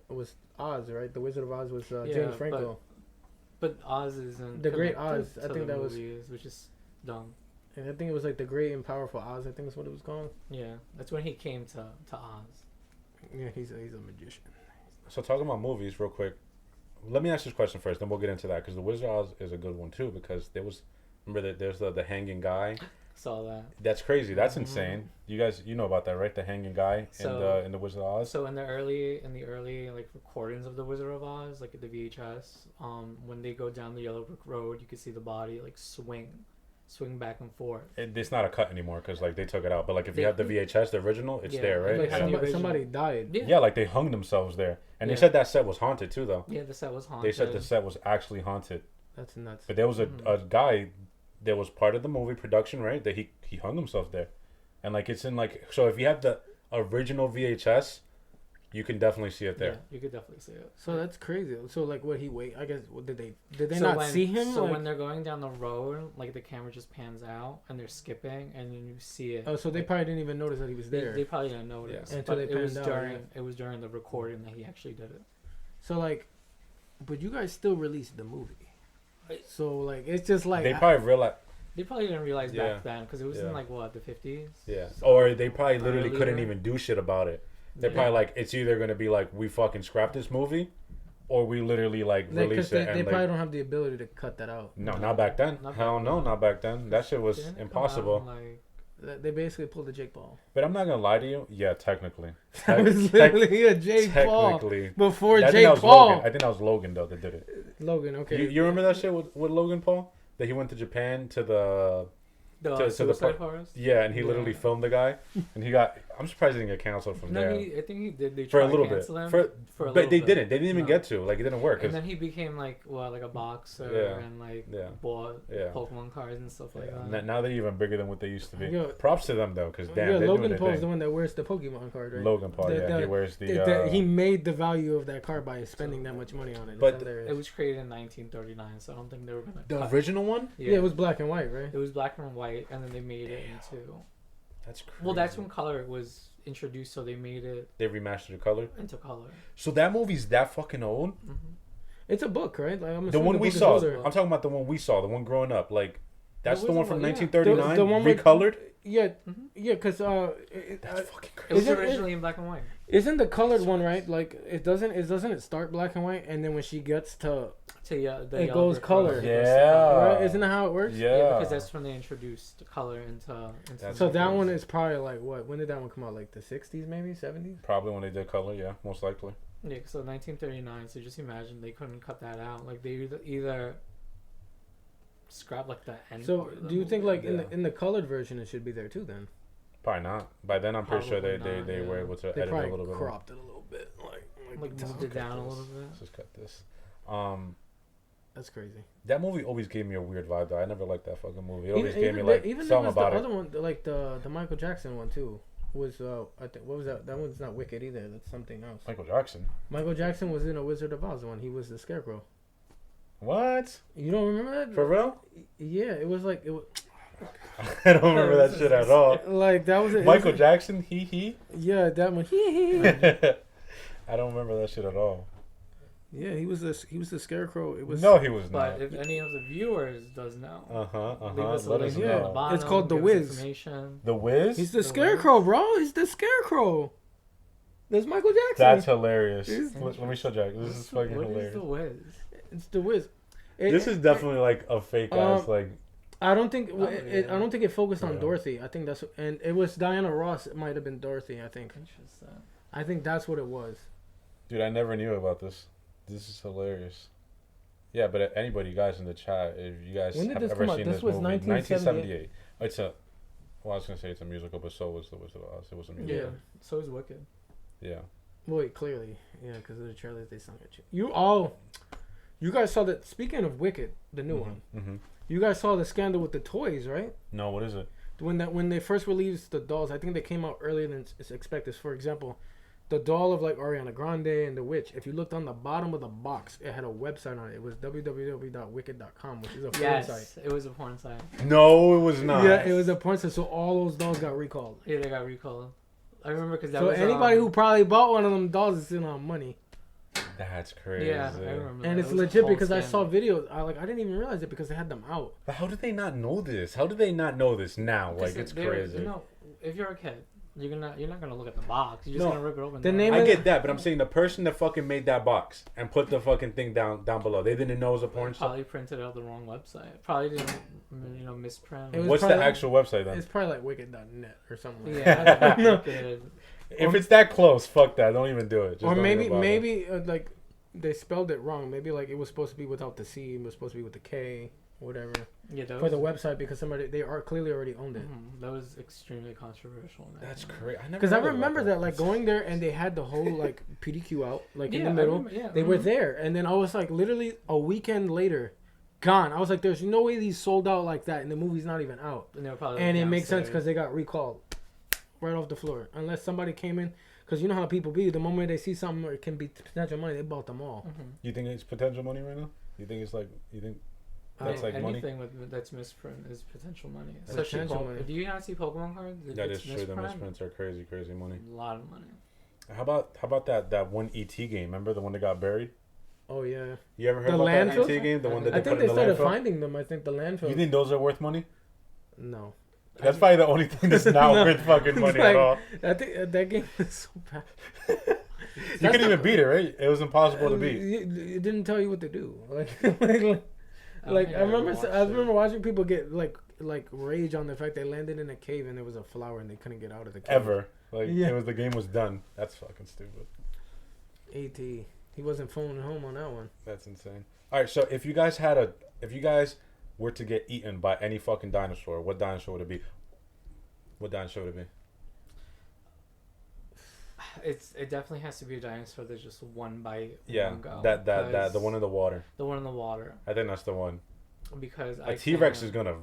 was Oz, right? The Wizard of Oz was Yeah, James Franco. But Oz isn't The Great connected Oz, I to think the that was- movies, which is dumb. And I think it was like the Great and Powerful Oz. I think is what it was called. Yeah, that's when he came to Oz. Yeah, he's a magician. So talking about movies, real quick. Let me ask this question first, then we'll get into that because the Wizard of Oz is a good one too. Because remember that there's the hanging guy. Saw that. That's crazy. That's Mhm. insane. You guys, you know about that, right? The hanging guy in the Wizard of Oz. So in the early like recordings of the Wizard of Oz, like at the VHS, when they go down the yellow brick road, you can see the body like swing swing back and forth. It's not a cut anymore because like they took it out. But like if you have the VHS, the original, it's there, right? Like Yeah. somebody died. Yeah, like they hung themselves there, and they Yeah. said that set was haunted too, though. Yeah, the set was haunted. They said the set was actually haunted. That's nuts. But there was a guy that was part of the movie production, right? That he hung himself there, and like it's in like so if you have the original VHS, you can definitely see it there. Yeah, you could definitely see it. So that's crazy. So like, what he wait? I guess did they So not when, see him? So like, when they're going down the road, like the camera just pans out and they're skipping, and then you see it. oh, so they like, probably didn't even notice that he was there. They probably didn't notice. Yeah. But Until they it was panned out, during yeah. it was during the recording that he actually did it. So like, but you guys still released the movie. So like, it's just like They probably realized. They probably didn't realize Yeah. back then because it was Yeah. in like what the 50s. Yeah. Or they probably literally Earlier. couldn't even do shit about it. They're Yeah. probably like, it's either gonna be like we fucking scrap this movie, or we literally like release they it. And probably like, don't have the ability to cut that out. no, not back then. Not Hell back no, then. not back then. That shit was Didn't it come impossible. out, like, They basically pulled the Jake Paul. But I'm not gonna lie to you. Yeah, technically. That was literally a Jake Paul Technically. before I think that Jake was Paul. Logan. I think that was Logan though that did it. Logan, okay. You remember that shit with Logan Paul? That he went to Japan to the the the Suicide par- Forest. yeah, and he Yeah. literally filmed the guy, and he got. I'm surprised he didn't get canceled from there. I think he did. They For a tried to little bit. cancel him For a but little they bit. didn't. They didn't even No. get to. Like it didn't work. And 'Cause- then he became like a boxer Yeah. and like Yeah. bought Yeah. Pokemon cards and stuff like yeah. that. Now they're even bigger than what they used to be. Yeah. Props to them though, because damn, yeah, they're Logan doing their Paul's the thing. one that wears the Pokemon card, right? Logan Paul, The- yeah, the- he wears the. he made the value of that card by spending that much money on it. But It's hilarious. It was created in 1939, so I don't think they were gonna. the cut. original one. yeah, it was black and white, right? It was black and white, and then they made it into. That's crazy. Well, that's when color was introduced, so they made it They remastered the color. into color. So that movie's that fucking old. Mm-hmm. It's a book, right? Like, I'm The assuming one we book is saw. older. I'm talking about the one we saw. The one growing up. Like that's It the one wasn't from one- yeah. 1939. The one with- recolored. Yeah, Mhm. yeah, because That's fucking It crazy. was Isn't- originally in black and white. isn't the colored one right? Like it doesn't it start black and white, and then when she gets to To the It yellow goes brick color. road, it goes to Yeah. color. right? Isn't that how it works? Yeah. Yeah, because that's when they introduced color into. That's So that crazy. one is probably like what? When did that one come out? Like the 60s, maybe 70s? Probably when they did color. Yeah, most likely. Yeah, so 1939. So just imagine they couldn't cut that out. Like they either scrap like the end. So part of the do you think movie. like Yeah. in the colored version it should be there too? Then Probably not. By then, I'm pretty sure they Probably not, were yeah. able to they edit it a probably little bit more. cropped it a little bit, like like just moved it cut down a this. little bit? Let's just cut this. That's crazy. That movie always gave me a weird vibe though. I never liked that fucking movie. It always Even, gave even me the, like even there something was the about it. other one, like the Michael Jackson one too. Was I think what was that? That one's not Wicked either. That's something else. Michael Jackson. Michael Jackson was in a Wizard of Oz one. He was the Scarecrow. What? You don't remember that? For real? Yeah, it was like it was I don't remember that shit at all. like that was it. Michael it was, Jackson, he. Yeah, that one. I don't remember that shit at all. Yeah, he was the Scarecrow. It was No, he was But not. if any of the viewers does know, Uh-huh. leave us a Let link us yeah. on the know. bottom, It's called The give us Wiz. information. The Wiz? He's the The Scarecrow, bro. He's the Scarecrow. There's Michael Jackson. That's hilarious. He's- Let me show Jack. This is fucking What hilarious. is the Wiz? It's the Wiz. This is definitely like a fake ass like. I don't think Oh, yeah. I don't think it focused on Yeah. Dorothy. I think that's and it was Diana Ross. It might have been Dorothy. I think. Interesting. I think that's what it was. Dude, I never knew about this. This is hilarious. Yeah, but anybody, you guys in the chat, if you guys When did have this ever come out? seen This this was movie, 1978. It's a. Well, I was gonna say it's a musical, but so was the Wizard of Oz. It was a musical. Yeah. So is Wicked. Yeah. Wait, clearly, yeah, because of the trailers they sung at you. You guys saw that. Speaking of Wicked, the new one, Mm-hmm. you guys saw the scandal with the toys, right? No, what is it? When they first released the dolls, I think they came out earlier than it's expected. For example, the doll of like Ariana Grande and the Witch. If you looked on the bottom of the box, it had a website on it. It was www.wicked.com, which is a porn site. Yes, it was a porn site. No, it was not. Yeah, it was a porn site. So all those dolls got recalled. Yeah, they got recalled. I remember because that So was anybody who probably bought one of them dolls is still on money. That's crazy. Yeah, I remember. And that. it's It was a legit whole because I saw scandal. videos. I didn't even realize it because they had them out. But how did they not know this? How did they not know this now? Like, 'Cause it's they're- crazy. You know, if you're a kid, you're not gonna look at the box. You're just No. gonna rip it open. The down. name I of get that, but I'm saying the person that fucking made that box and put the fucking thing down below, they didn't know it was a porn site. Probably printed out the wrong website. Probably didn't, misprint. It was What's the probably- actual website then? It's probably like wicked.net or something. Like Yeah, that. I don't No. think it- If it's that close, fuck that. Don't even do it. Just Or don't maybe even bother. like they spelled it wrong. Maybe like it was supposed to be without the C. It was supposed to be with the K. whatever Yeah, that for the was, website because they are clearly already owned it. that was extremely controversial. That's crazy. Because I remember that like going there and they had the whole like PDQ out like in the middle. They were there, and then I was like literally a weekend later, gone. I was like, there's no way these sold out like that, and the movie's not even out. And it makes sense because they got recalled right off the floor, unless somebody came in. Because you know how people be. The moment they see something or it can be potential money, they bought them all. You think it's potential money right now? You think it's like that's like money? Anything that's misprint is potential money. That's potential money. Do you not see Pokemon cards? That is true. The misprints are crazy money. A lot of money. How about that one ET game? Remember the one that got buried? Oh yeah. You ever heard The about landfill? that ET game? The one that I they think put they in the started landfill? finding them. I think the landfill. You think those are worth money? No. That's probably the only thing that's not worth fucking money at all. I think that game is so bad. You couldn't even beat it, right? It was impossible to beat. It didn't tell you what to do. Like I remember watching people get like rage on the fact they landed in a cave and there was a flower and they couldn't get out of the cave. Ever. Like the game was done. That's fucking stupid. AT. He wasn't phoning home on that one. That's insane. All right, so if you guys were to get eaten by any fucking dinosaur, what dinosaur would it be? What dinosaur would it be? It definitely has to be a dinosaur that's just one bite. Yeah, one go, that the one in the water. The one in the water. I think that's the one. Because a T-Rex is gonna.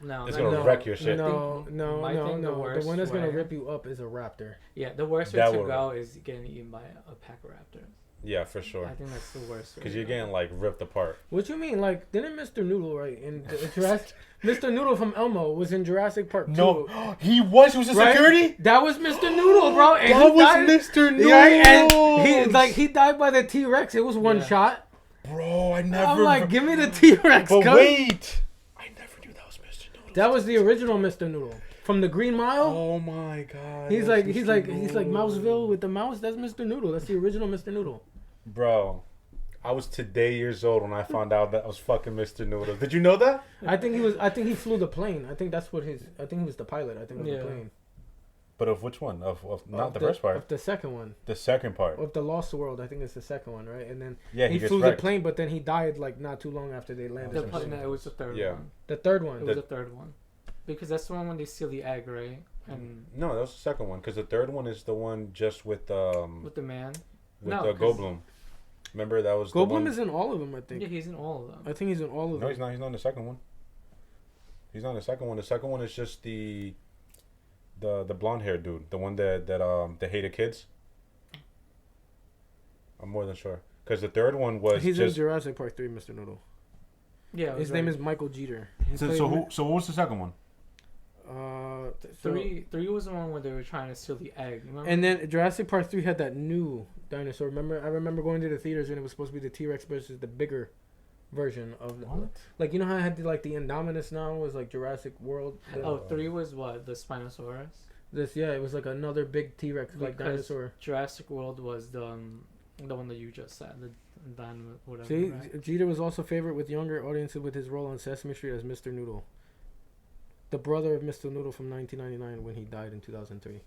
No, it's gonna wreck your shit. No. The one that's gonna rip you up is a raptor. Yeah, the worst way to go is getting eaten by a pack of raptors. Yeah, for sure. I think that's the worst. Because you're getting like ripped apart. What you mean? Like, didn't Mr. Noodle in Jurassic? Mr. Noodle from Elmo was in Jurassic Park 2. No, he was a security. That was Mr. Noodle, bro. And that was Mr. Noodle. Yeah, and he died by the T-Rex. It was one shot. Bro, I never. I'm like, give me the T-Rex. But wait, I never knew that was Mr. Noodle. That was the original Mr. Noodle from the Green Mile. Oh my god. He's like Mouseville with the mouse. That's Mr. Noodle. That's the original Mr. Noodle. Bro, I was today years old when I found out that I was fucking Mr. Noodle. Did you know that? I think he flew the plane. I think that's what I think he was the pilot. I think it was the plane. But of which one? Of not the first part. Of the second one. The second part. Of the Lost World. I think it's the second one, right? And then he flew the plane, but then he died like not too long after they landed. It was the third one. The third one. It was the third one. Because that's the one when they steal the egg, right? And no, that was the second one. Because the third one is the one just with the man. With Goldblum. Remember that was Goldblum the one... is in all of them, I think. Yeah, he's in all of them. I think he's in all of them. No, he's not. He's not in the second one. He's not in the second one. The second one is just the blonde haired dude, the one that hated kids. I'm more than sure because the third one was. He's in Jurassic Park 3, Mr. Noodle. Yeah, his name is Michael Jeter. So what was the second one? Three was the one where they were trying to steal the egg. Remember? And then Jurassic Park 3 had that new dinosaur. I remember going to the theaters and it was supposed to be the T-Rex versus the bigger version of like, you know how I had the Indominus now was like Jurassic World. 3 was what, the Spinosaurus? It was like another big T-Rex like dinosaur. Jurassic World was the one that you just said, the whatever. See, right? Jeter was also favorite with younger audiences with his role on Sesame Street as Mr. Noodle, the brother of Mr. Noodle from 1999 when he died in 2003.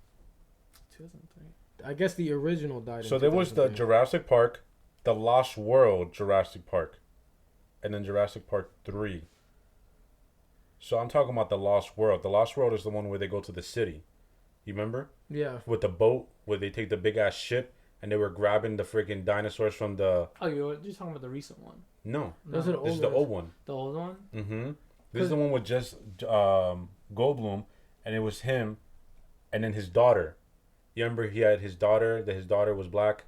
2003. I guess the original died. So there was the Jurassic Park, the Lost World Jurassic Park, and then Jurassic Park 3. So I'm talking about the Lost World. The Lost World is the one where they go to the city. You remember? Yeah. With the boat where they take the big ass ship and they were grabbing the freaking dinosaurs from the. Oh, you're talking about the recent one? No. Those are the old this is the old one. The old one? Mm-hmm. This is the one with just Goldblum, and it was him, and then his daughter. You remember he had his daughter. That his daughter was black.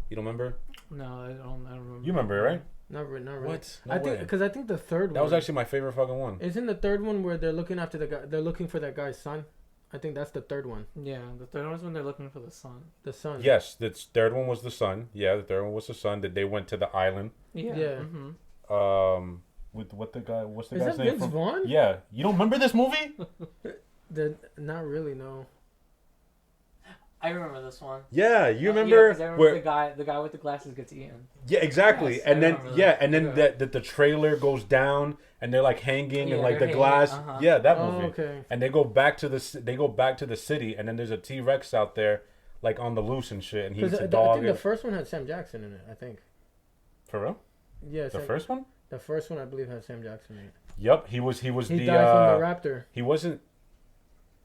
You don't remember? No, I don't remember. You remember it, right? Not really. What? No I think because I think the third one. That was actually my favorite fucking one. Isn't the third one where they're looking after the guy? They're looking for that guy's son. I think that's the third one. Yeah, the third one was when they're looking for the son. The son. Yes, the third one was the son. Yeah, the third one was the son. That they went to the island. Yeah. Mm-hmm. With what the guy? What's the Is guy's that name? Vince Vaughn? Yeah, you don't remember this movie? Not really. No. I remember this one. Yeah, you remember? Yeah, 'cause I remember the guy with the glasses gets eaten. Yeah, exactly. Yes, and then the trailer goes down and they're like hanging and like the glass. Uh-huh. Yeah, that movie. Okay. And they go back to the city and then there's a T-Rex out there like on the loose and shit and he eats a dog. I think the first one had Sam Jackson in it. I think. For real? Yeah. The first one? The first one I believe had Sam Jackson in it. Yep, he was He the died from the raptor. he wasn't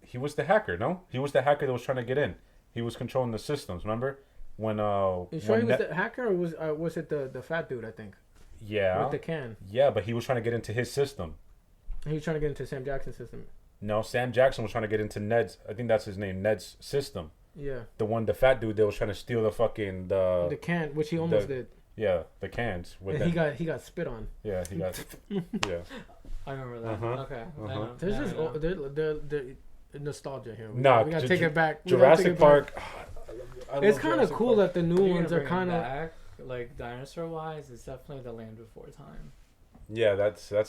he was the hacker, no? He was the hacker that was trying to get in. He was controlling the systems, remember? When You sure he was the hacker, or was it the fat dude? I think. Yeah. With the can. Yeah, but he was trying to get into his system. He was trying to get into Sam Jackson's system. No, Sam Jackson was trying to get into Ned's. I think that's his name, Ned's system. Yeah. The fat dude that was trying to steal the can, which he almost did. Yeah, the cans. With he got spit on. Yeah, he got. Yeah. I remember that. Okay. There's just nostalgia here. We gotta take it back. Jurassic Park. It's kind of cool that the new ones are kind of like dinosaur wise. It's definitely the Land Before Time. Yeah, that's an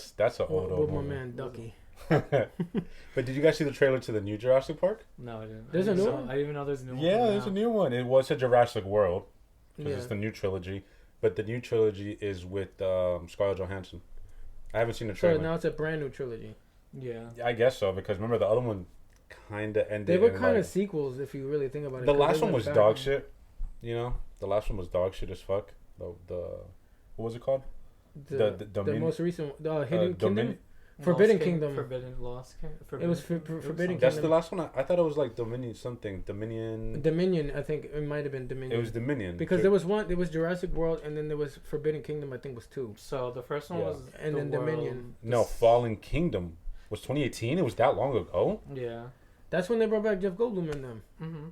old my movie. man Ducky. But did you guys see the trailer to the new Jurassic Park? No, I didn't. There's a new one? I didn't even know there's a new one. Yeah, there's a new one. It was a Jurassic World because Yeah. it's the new trilogy. But the new trilogy is with Scarlett Johansson. I haven't seen the trailer. So now it's a brand new trilogy. Yeah. I guess so because remember the other one kind of ended. They were in, kind of like, sequels if you really think about it. the 'cause last they one went was back. dog shit. You know, the last one was dog shit as fuck. The what was it called? The most recent Hidden Kingdom. Forbidden Lost Kingdom. It was Forbidden That's Kingdom. the last one. I thought it was like Dominion something. Dominion. Dominion, I think it might have been Dominion. It was Dominion because there was one. There was Jurassic World, and then there was Forbidden Kingdom. I think was 2. So the first one was and then Dominion. No, Fallen Kingdom was 2018. It was that long ago. Yeah. That's when they brought back Jeff Goldblum in them. Mm-hmm.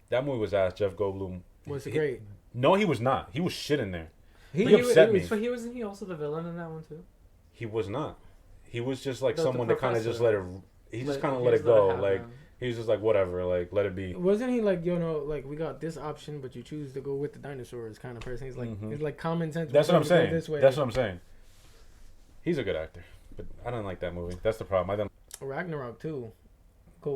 That movie was ass. Jeff Goldblum Was great. No, he was not. He was shit in there. He upset me. So wasn't he also the villain in that one too? He was not. He was just like The someone that kind of just let it. He just kind of let it go. Like he was just like whatever. Like let it be. Wasn't he like like we got this option, but you choose to go with the dinosaurs kind of person? He's like he's like common sense. That's what I'm saying. This way. That's what I'm saying. He's a good actor, but I don't like that movie. That's the problem. I don't. Ragnarok too.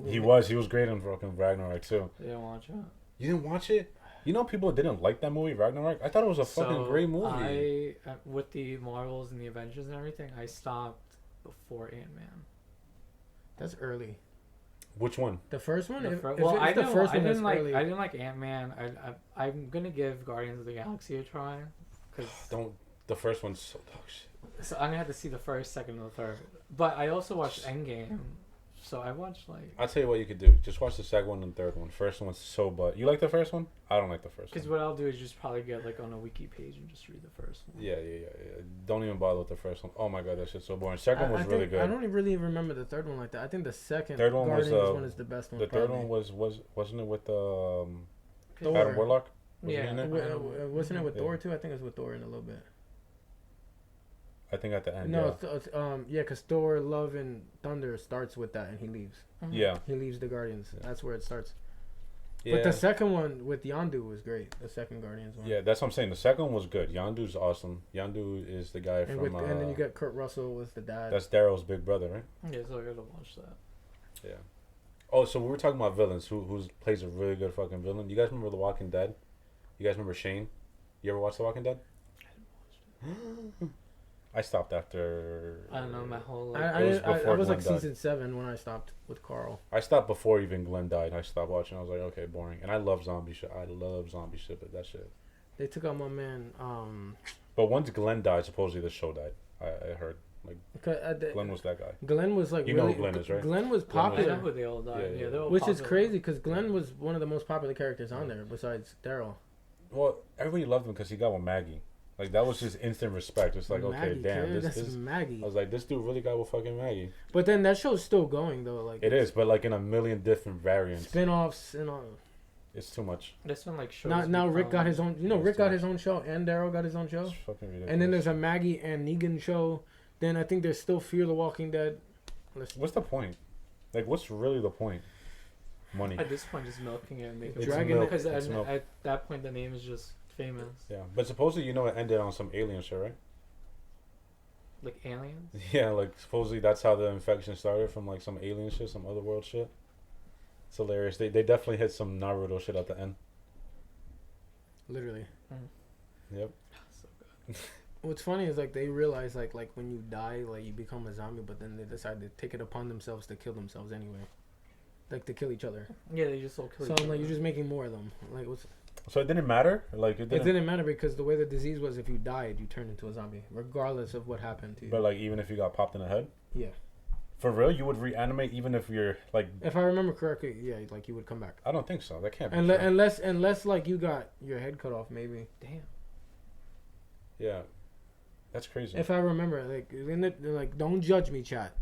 He was great in fucking Ragnarok too. I didn't watch it. You didn't watch it? You know people didn't like that movie, Ragnarok? I thought it was a fucking great movie. With the Marvels and the Avengers and everything, I stopped before Ant-Man. That's early. Which one? The first one? I didn't like Ant-Man. I'm going to give Guardians of the Galaxy a try. The first one's so dog shit. So I'm going to have to see the first, second, and the third. But I also watched Endgame. So I watched like. I'll tell you what you could do. Just watch the second one and third one. First one's so butt. You like the first one? I don't like the first one. Because what I'll do is just probably get like on a wiki page and just read the first one. Yeah. Don't even bother with the first one. Oh my god, that shit's so boring. Second one was really good. I don't really remember the third one like that. I think the third one Guardians one is the best one. The third one wasn't it with Thor. Adam Warlock? Yeah. Wasn't it with Thor too? I think it was with Thor in a little bit. I think at the end. No, because Thor, Love, and Thunder starts with that, and he leaves. Mm-hmm. Yeah. He leaves the Guardians. Yeah. That's where it starts. Yeah. But the second one with Yondu was great. The second Guardians one. Yeah, that's what I'm saying. The second one was good. Yondu's awesome. Yondu is the guy and from. And then you got Kurt Russell with the dad. That's Daryl's big brother, right? Yeah, so I gotta watch that. Yeah. Oh, so we were talking about villains. Who plays a really good fucking villain? You guys remember The Walking Dead? You guys remember Shane? You ever watch The Walking Dead? I didn't watch it. I stopped after. I don't know, my whole life. I was like season 7 when I stopped with Carl. I stopped before even Glenn died. I stopped watching. I was like, okay, boring. And I love zombie shit. But that shit. They took out my man. But once Glenn died, supposedly the show died. I heard. Like Glenn was that guy. Glenn was like you know who Glenn is, right? Glenn was popular. I know who they all died. Yeah, which popular. Is crazy because Glenn was one of the most popular characters on there besides Daryl. Well, everybody loved him because he got with Maggie. Like that was just instant respect. It's like Maggie, okay, damn, this Maggie. I was like, this dude really got with fucking Maggie. But then that show's still going though. Like it is, but like in a million different variants, spin-offs and all. It's too much. This one like shows. Now Rick got his own. You know, Rick got his own show, and Daryl got his own show. It's fucking ridiculous. And then there's a Maggie and Negan show. Then I think there's still Fear the Walking Dead. What's the point? Like, what's really the point? Money. At this point, just milking it and making Dragon because at that point the name is just famous. Yeah, but supposedly it ended on some alien shit, right? Like aliens? Yeah, like supposedly that's how the infection started, from like some alien shit, some otherworld shit. It's hilarious. They definitely hit some Naruto shit at the end. Literally. Yep. So good. What's funny is like they realize like when you die, like you become a zombie, but then they decide to take it upon themselves to kill themselves anyway. Like to kill each other. Yeah, they just all kill each other. So I'm like, you're just making more of them. Like what's So it didn't matter. Like It didn't matter because the way the disease was, if you died, you turned into a zombie, regardless of what happened to you. But like even if you got popped in the head. Yeah. For real, you would reanimate even if you're like. If I remember correctly, yeah, like you would come back. I don't think so. That can't be. Unless like you got your head cut off, maybe. Damn. Yeah, that's crazy. If I remember, like, don't judge me, chat.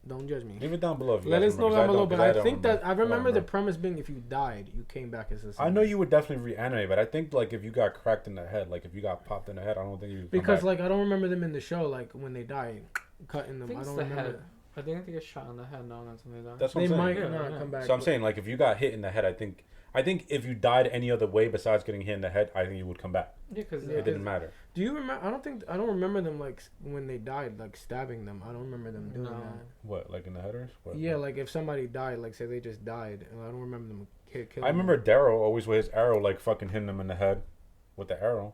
Don't judge me. Leave it down below. If you Let guys us know remember, down below. But I don't think that I remember don't the premise being if you died, you came back as a zombie. I know you would definitely reanimate, but I think like if you got cracked in the head, like if you got popped in the head, I don't think you. Because like I don't remember them in the show, like when they died, cutting them. I don't remember. Head. I think they get shot in the head. No, that's when they die. That's what They I'm might saying. not come back. So I'm saying like if you got hit in the head, I think if you died any other way besides getting hit in the head, I think you would come back. Yeah, because it didn't matter. Do you remember? I don't remember them like when they died, like stabbing them. I don't remember them doing that. What, like in the headers? What? Yeah, like if somebody died, like say they just died, and I don't remember them killing. I remember Daryl always with his arrow, like fucking hitting them in the head with the arrow.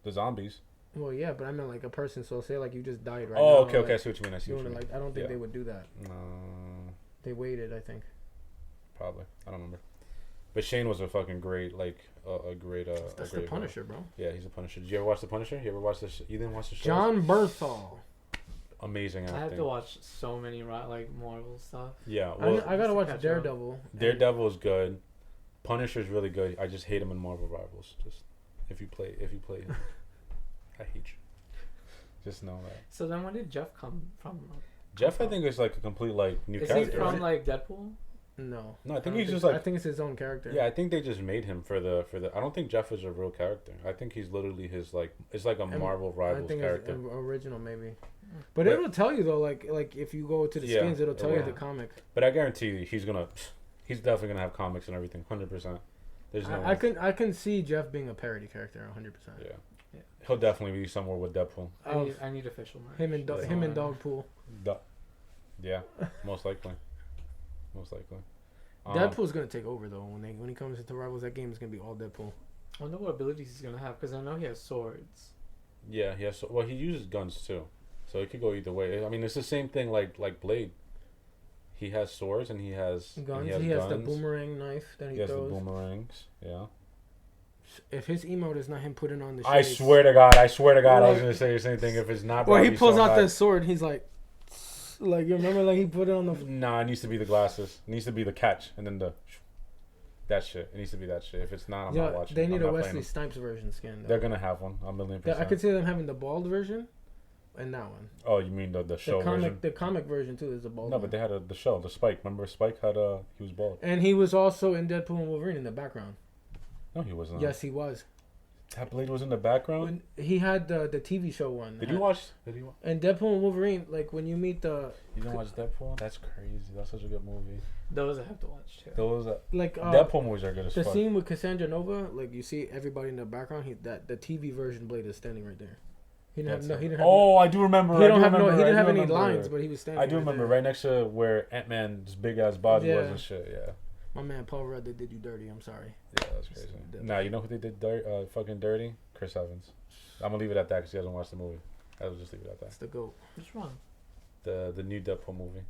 The zombies. Well, yeah, but I meant like a person. So say like you just died right now. Oh, okay, like, I see what you mean. I see what you mean. Like I don't think they would do that. No. They waited, I think. Probably. I don't remember. But Shane was a fucking great, like, a great. That's the Punisher, bro. Yeah, he's a Punisher. Did you ever watch the Punisher? You ever watch this? You didn't watch the show? John Berthal. Amazing acting. I have to watch so many like Marvel stuff. Yeah, well, I gotta watch Daredevil. Daredevil is good. Punisher's really good. I just hate him in Marvel Rivals. Just if you play him, I hate you. Just know that. So then, when did Jeff come from? Jeff, I think is like a complete like new Is character. he from right? like Deadpool? No, I think he's just like. I think it's his own character. Yeah, I think they just made him for the. I don't think Jeff is a real character. I think he's literally his like. It's like a Marvel Rivals I think character. It's original maybe. But it'll tell you though, like if you go to the skins, it'll tell you the comic. But I guarantee you, he's definitely gonna have comics and everything, 100%. There's no. I can see Jeff being a parody character, 100%. Yeah. He'll definitely be somewhere with Deadpool. I need official merch. Him and Dogpool. Yeah, most likely. Most likely. Deadpool's gonna take over though when he comes into Rivals. That game is gonna be all Deadpool. I wonder what abilities he's gonna have because I know he has swords. Yeah, he has. Well, he uses guns too, so it could go either way. I mean, it's the same thing like Blade. He has swords and he has guns. He has the boomerang knife that he throws. He has the boomerangs. Yeah. If his emote is not him putting on the shades, I swear to God, I was gonna say the same thing. If it's not, well, he pulls out the sword. He's like you remember, like he put it on the. Nah, it needs to be the glasses. It needs to be the catch, and then that shit. It needs to be that shit. If it's not, I'm not watching. They need a Wesley Snipes version skin. They're gonna have one, 1,000,000%. I could see them having the bald version, and that one. Oh, you mean the show version? The comic version too is the bald. No, but they had the show, the Spike. Remember Spike had he was bald. And he was also in Deadpool and Wolverine in the background. No, he wasn't. Yes, he was. That Blade was in the background. When he had the TV show one. Did you watch? And Deadpool and Wolverine, like when you meet the. You didn't watch Deadpool? That's crazy. That's such a good movie. Those I have to watch too. Deadpool movies are good as fuck. The scene with Cassandra Nova, like you see everybody in the background. The TV version Blade is standing right there. He didn't have. Oh, I do remember. He didn't have any lines, but he was standing. I do remember right next to where Ant-Man's big ass body was and shit. Yeah. My man Paul Rudd, they did you dirty. I'm sorry. Yeah, that's crazy. Nah, you know who they did fucking dirty? Chris Evans. I'm gonna leave it at that because he hasn't watched the movie. I'll just leave it at that. That's the GOAT. Which one? The new Deadpool movie.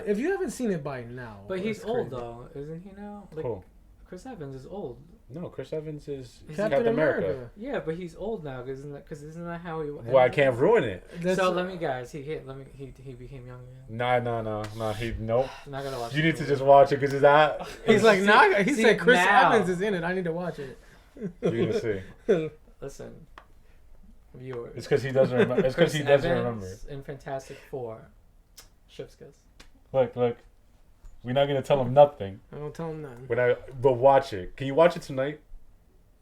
If you haven't seen it by now. But he's old though, isn't he now? Like cool. Chris Evans is old. No, Chris Evans is Captain America. Yeah, but he's old now, because isn't that how he? Well, I can't ruin it. So let me guys. He became young again. Nah. Nope. I'm not gonna watch. You need to just watch it because it's that. He's like, nah. He said Chris Evans is in it. I need to watch it. You're gonna see. Listen, viewers. It's because he doesn't remember. It's because he doesn't remember. In Fantastic Four, Ship's kiss. Look. We're not gonna tell him nothing. I don't tell him nothing. But watch it. Can you watch it tonight?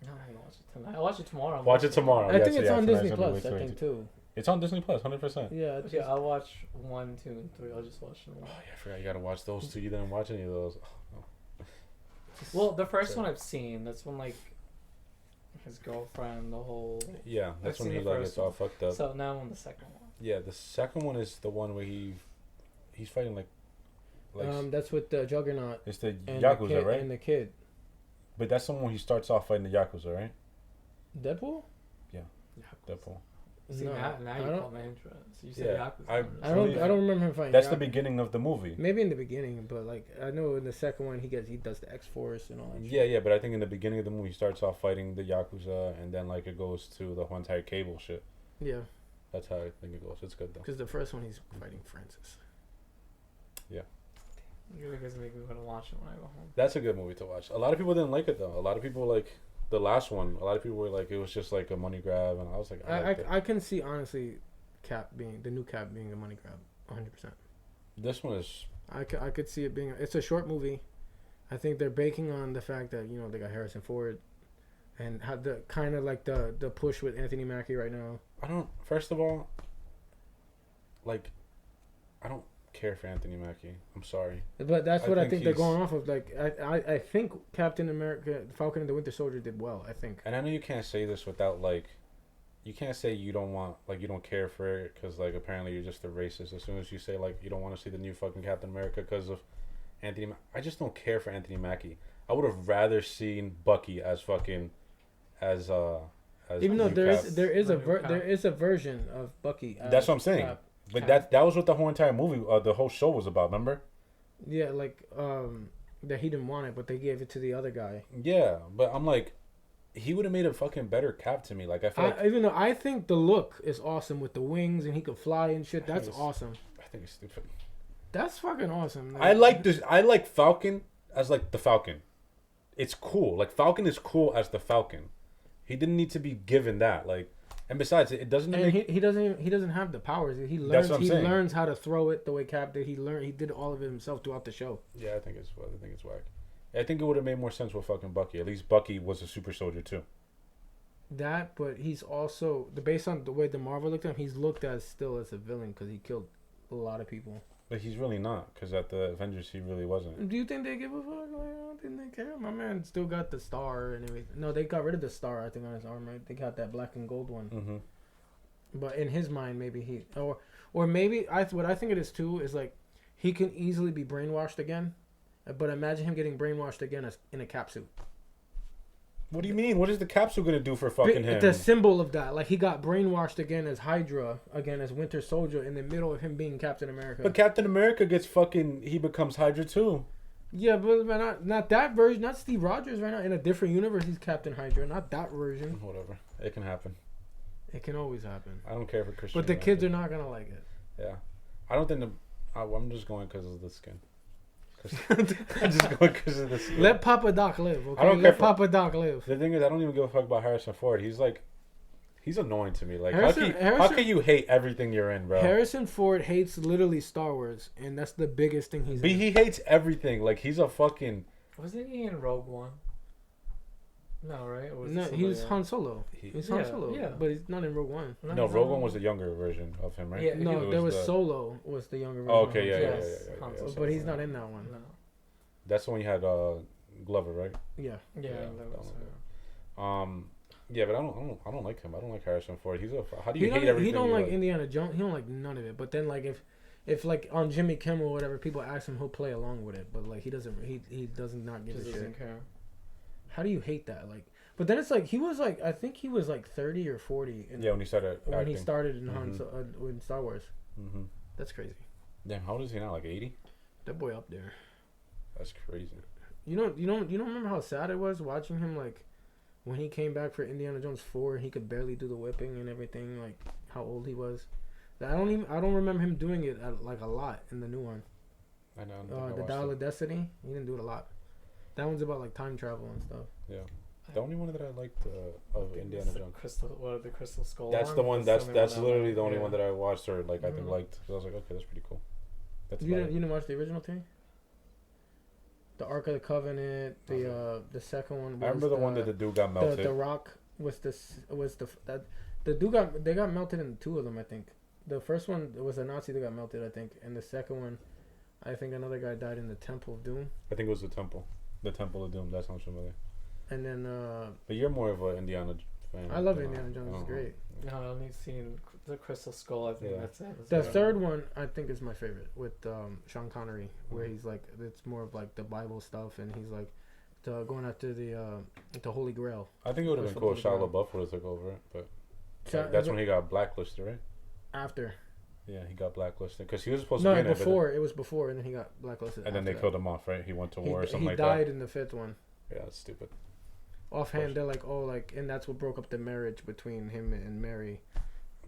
No, I don't watch it tonight. I'll watch it tomorrow. Watch it tomorrow. I think it's on Disney Plus. I think too. It's on Disney Plus, 100%. Yeah. Okay, I'll watch 1, 2, and 3. I'll just watch them. Oh yeah, I forgot you gotta watch those two. You didn't watch any of those. Oh, no. Well, the first one I've seen. That's when like his girlfriend, the whole. Yeah, that's when he like gets all fucked up. So now I'm on the second one. Yeah, the second one is the one where he's fighting like that's with the Juggernaut. It's the Yakuza, right? And the kid. But that's the one where he starts off fighting the Yakuza, right? Deadpool? Yeah. Deadpool. See, No, now I you don't- caught my interest. You said Yeah, Yakuza. I don't remember him fighting. That's the Yakuza. beginning of the movie. Maybe in the beginning, but like I know in the second one he does the X Force and all that. Yeah, shit. yeah, but I think in the beginning of the movie he starts off fighting the Yakuza, and then like it goes to the whole entire cable shit. Yeah, That's how I think it goes. It's good though. because the first one he's fighting Francis. You guys make me want to watch it when I go home. That's a good movie to watch. A lot of people didn't like it though. A lot of people like the last one. A lot of people were like it was just like a money grab, and I was like, I can see honestly, the new Cap being a money grab, 100%. This one is. I could see it being. It's a short movie. I think they're banking on the fact that they got Harrison Ford, and have the kind of like the push with Anthony Mackie right now. I don't. First of all, like, I don't care for Anthony Mackie. I'm sorry. But that's what I think they're he's- going off of. Like I think Captain America, Falcon and the Winter Soldier did well. I think. And I know you can't say this without like, you can't say you don't want like you don't care for it because like apparently you're just a racist as soon as you say like you don't want to see the new fucking Captain America because of Anthony. I just don't care for Anthony Mackie. I would have rather seen Bucky as fucking as Even though new there Cap. is a version of Bucky. That's what I'm saying. Cap. But that was what the whole entire movie, the whole show was about. Remember? Yeah, like that he didn't want it, but they gave it to the other guy. Yeah, but I'm like, he would have made a fucking better Cap to me. Like I feel like Even though I think the look is awesome with the wings and he could fly and shit. That's awesome. I think it's stupid. That's fucking awesome. I like this. I like Falcon as like the Falcon. It's cool. Like Falcon is cool as the Falcon. He didn't need to be given that. Like, and besides, it doesn't. And Make... he doesn't have the powers. He learns. That's what I'm saying. Learns how to throw it the way Cap did. He did all of it himself throughout the show. Yeah, I think it's whack. I think it would have made more sense with fucking Bucky. At least Bucky was a super soldier too. That, but he's also based on the way the Marvel looked at him. He's looked as still as a villain because he killed a lot of people. But he's really not, because at the Avengers he really wasn't. Do you think they give a fuck? Like, I don't think they care. My man still got the star and everything. No, they got rid of the star, I think, on his arm, right? They got that black and gold one. Mm-hmm. But in his mind, maybe he... Or maybe... what I think it is, too, is, like, he can easily be brainwashed again. But imagine him getting brainwashed again as in a cap suit. What do you mean? What is the capsule gonna do for fucking him? The symbol of that. Like, he got brainwashed again as Hydra, again as Winter Soldier, in the middle of him being Captain America. But Captain America gets fucking... He becomes Hydra too. Yeah, but not that version. Not Steve Rogers right now. In a different universe, he's Captain Hydra. Not that version. Whatever. It can happen. It can always happen. I don't care for Christian. But the kids are not gonna like it. Yeah. I don't think I'm just going because of the skin. I'm just going because of the skin. Let Papa Doc live, okay? I don't care Let Papa Doc live. The thing is, I don't even give a fuck about Harrison Ford. He's annoying to me. Like, how Harrison- can you hate everything you're in, bro? Harrison Ford hates literally Star Wars, and that's the biggest thing he's But in. he hates everything. Like, he's a fucking... Wasn't he in Rogue One? No, right? Or was it No, somebody he's else? Han Solo. He's Han Yeah, Solo, yeah. but he's not in Rogue One. No, Rogue One was the younger version of him, right? Yeah, No, It there was the- Solo was the younger version. Oh, of okay, Han yeah, Solo. yeah. Han yeah. Solo. But he's not in that one. No. That's the one you had Glover, right? Yeah. Yeah, Yeah, that was that Yeah, but I don't like him. I don't like Harrison Ford. How do He you hate don't, everything? he don't you like Indiana Jones. He don't like none of it. But then like if like on Jimmy Kimmel or whatever, people ask him, he'll play along with it. But like he doesn't. He does not give Just a shit. doesn't care. How do you hate that? Like, but then it's like he was like I think he was like 30 or 40. Yeah, when he started when acting. he started in in Star Wars. Mm-hmm. That's crazy. Damn, how old is he now? Like 80? That boy up there. That's crazy. You don't remember how sad it was watching him like when he came back for Indiana Jones 4. He could barely do the whipping and everything. Like how old he was. I don't remember him doing it like a lot in the new one. I know. The Dial of Destiny. He didn't do it a lot. That one's about like time travel and stuff. Yeah. The only one that I liked of Indiana Jones. The Crystal Skull. That's the one. That's literally the only yeah. one that I watched or like I think Mhm. liked. So I was like, okay, that's pretty cool. That's You about it. didn't watch the original thing? The Ark of the Covenant. The second one. Was I remember the one that the dude got melted. The Rock was the dude got melted in two of them, I think. The first one was a Nazi that got melted, I think, and the second one, I think another guy died in the Temple of Doom. I think it was the Temple of Doom. That sounds familiar. And then But you're more of an Indiana fan. I love Indiana Jones. It's great. No, I only seen the Crystal Skull. I think Yeah. that's it. The third one I think is my favorite with Sean Connery, where he's like it's more of like the Bible stuff, and he's like going after the Holy Grail. I think it would have been That's cool if what Shia the- LaBeouf would have took over it, but That's when he got blacklisted, right? After. Yeah, he got blacklisted because he was supposed to be in it. Before. It was before, and then he got blacklisted. And then they killed him off, right? He went to war or something like that. He died in the 5th one. Yeah, that's stupid. Offhand, they're like, oh, like, and that's what broke up the marriage between him and Mary.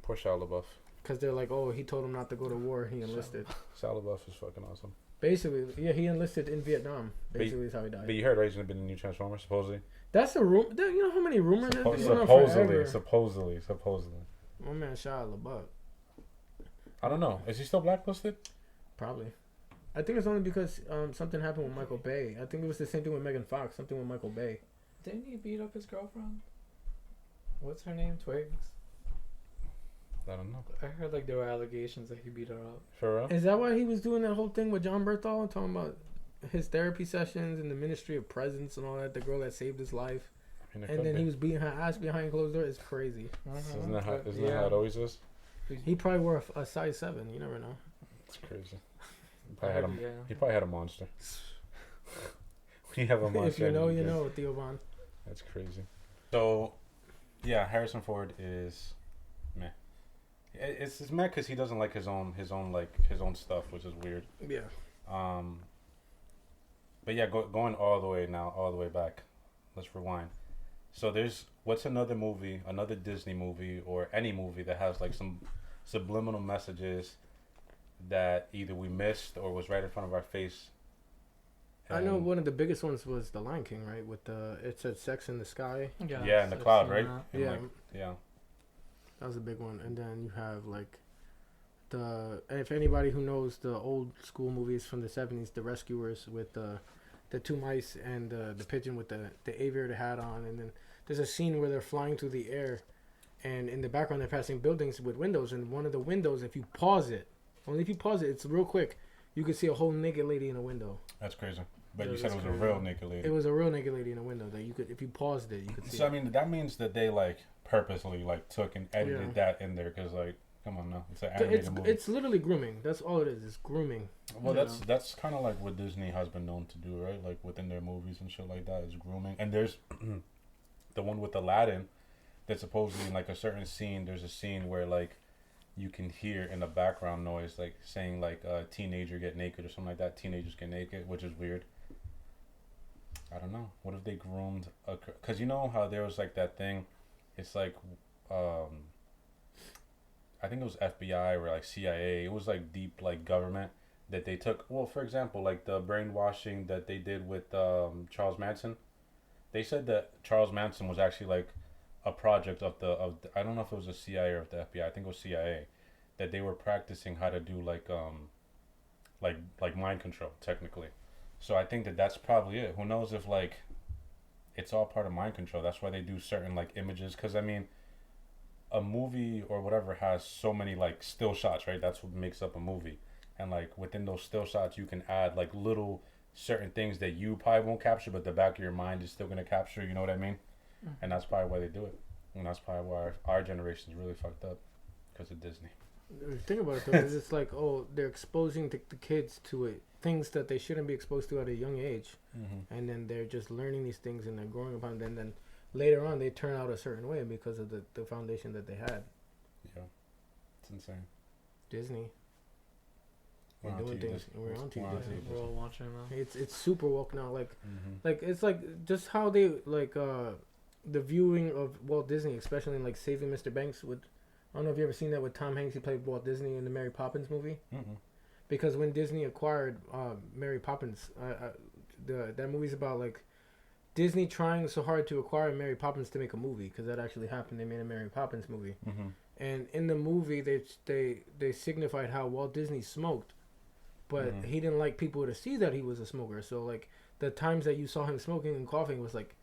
Poor Shia LaBeouf. Because they're like, oh, he told him not to go to war. He enlisted. Shia LaBeouf is fucking awesome. Basically, yeah, he enlisted in Vietnam. Basically, is how he died. But you heard, right? He's gonna be in the new Transformers, supposedly. That's a rumor. You know how many rumors there's been going on supposedly. Oh man, Shia LaBeouf. I don't know. Is he still blacklisted? Probably. I think it's only because something happened with Michael Bay. I think it was the same thing with Megan Fox. Something with Michael Bay. Didn't he beat up his girlfriend? What's her name? Twigs? I don't know. I heard like there were allegations that he beat her up. For real? Is that why he was doing that whole thing with John Berthal, talking about his therapy sessions and the Ministry of Presence and all that? The girl that saved his life, and then he was beating her ass behind closed doors. It's crazy. Isn't that how it always is? He probably wore a size 7. You never know. It's crazy. He probably had a monster. We have a monster. If you know, you know, Theo Von. That's crazy. So, yeah, Harrison Ford is meh. It's meh because he doesn't like his own stuff, which is weird. Yeah. But yeah, going all the way back. Let's rewind. So what's another Disney movie or any movie that has like some subliminal messages that either we missed or was right in front of our face. I know one of the biggest ones was The Lion King, right? With it said "Sex in the Sky." Yeah, in the cloud, right? Yeah, yeah. That was a big one. And then you have like if anybody who knows the old school movies from the 70s, The Rescuers with the 2 mice and the pigeon with the aviator hat on, and then there's a scene where they're flying through the air, and in the background they're passing buildings with windows, and one of the windows, if you pause it, it's real quick, you can see a whole naked lady in a window. That's crazy. But you said it was a real naked lady. It was a real naked lady in a window that you could, if you paused it, you could see. So I mean, that means that they like purposely like took and edited that in there because like, come on now, it's an animated movie. It's literally grooming. That's all it is. It's grooming. Well, that's kind of like what Disney has been known to do, right? Like within their movies and shit like that is grooming. And there's the one with Aladdin that supposedly in like a certain scene, there's a scene where like you can hear in the background noise like saying like teenager get naked or something like that. Teenagers get naked, which is weird. I don't know. What if they groomed because you know how there was like that thing, it's like I think it was FBI or like CIA. It was like deep like government that they took. Well, for example, like the brainwashing that they did with Charles Manson. They said that Charles Manson was actually like a project of the I don't know if it was the CIA or of the FBI. I think it was CIA, that they were practicing how to do like mind control technically. So I think that that's probably it. Who knows if like it's all part of mind control. That's why they do certain like images. Because I mean, a movie or whatever has so many like still shots, right? That's what makes up a movie. And like within those still shots, you can add like little certain things that you probably won't capture, but the back of your mind is still gonna capture. You know what I mean? Mm-hmm. And that's probably why they do it. And that's probably why our generation is really fucked up because of Disney. Think about it though. It's like, oh, they're exposing the kids to it. Things that they shouldn't be exposed to at a young age, and then they're just learning these things and they're growing upon them. Then later on, they turn out a certain way because of the foundation that they had. Yeah, it's insane. Disney. We're doing things. We're on TV. We're all watching now. It's super woke now. Like, like it's like just how they like the viewing of Walt Disney, especially in like Saving Mr. Banks. With I don't know if you ever seen that with Tom Hanks. He played Walt Disney in the Mary Poppins movie. Because when Disney acquired Mary Poppins, that movie's about like Disney trying so hard to acquire Mary Poppins to make a movie, because that actually happened. They made a Mary Poppins movie, and in the movie they signified how Walt Disney smoked, but he didn't like people to see that he was a smoker. So like the times that you saw him smoking and coughing was like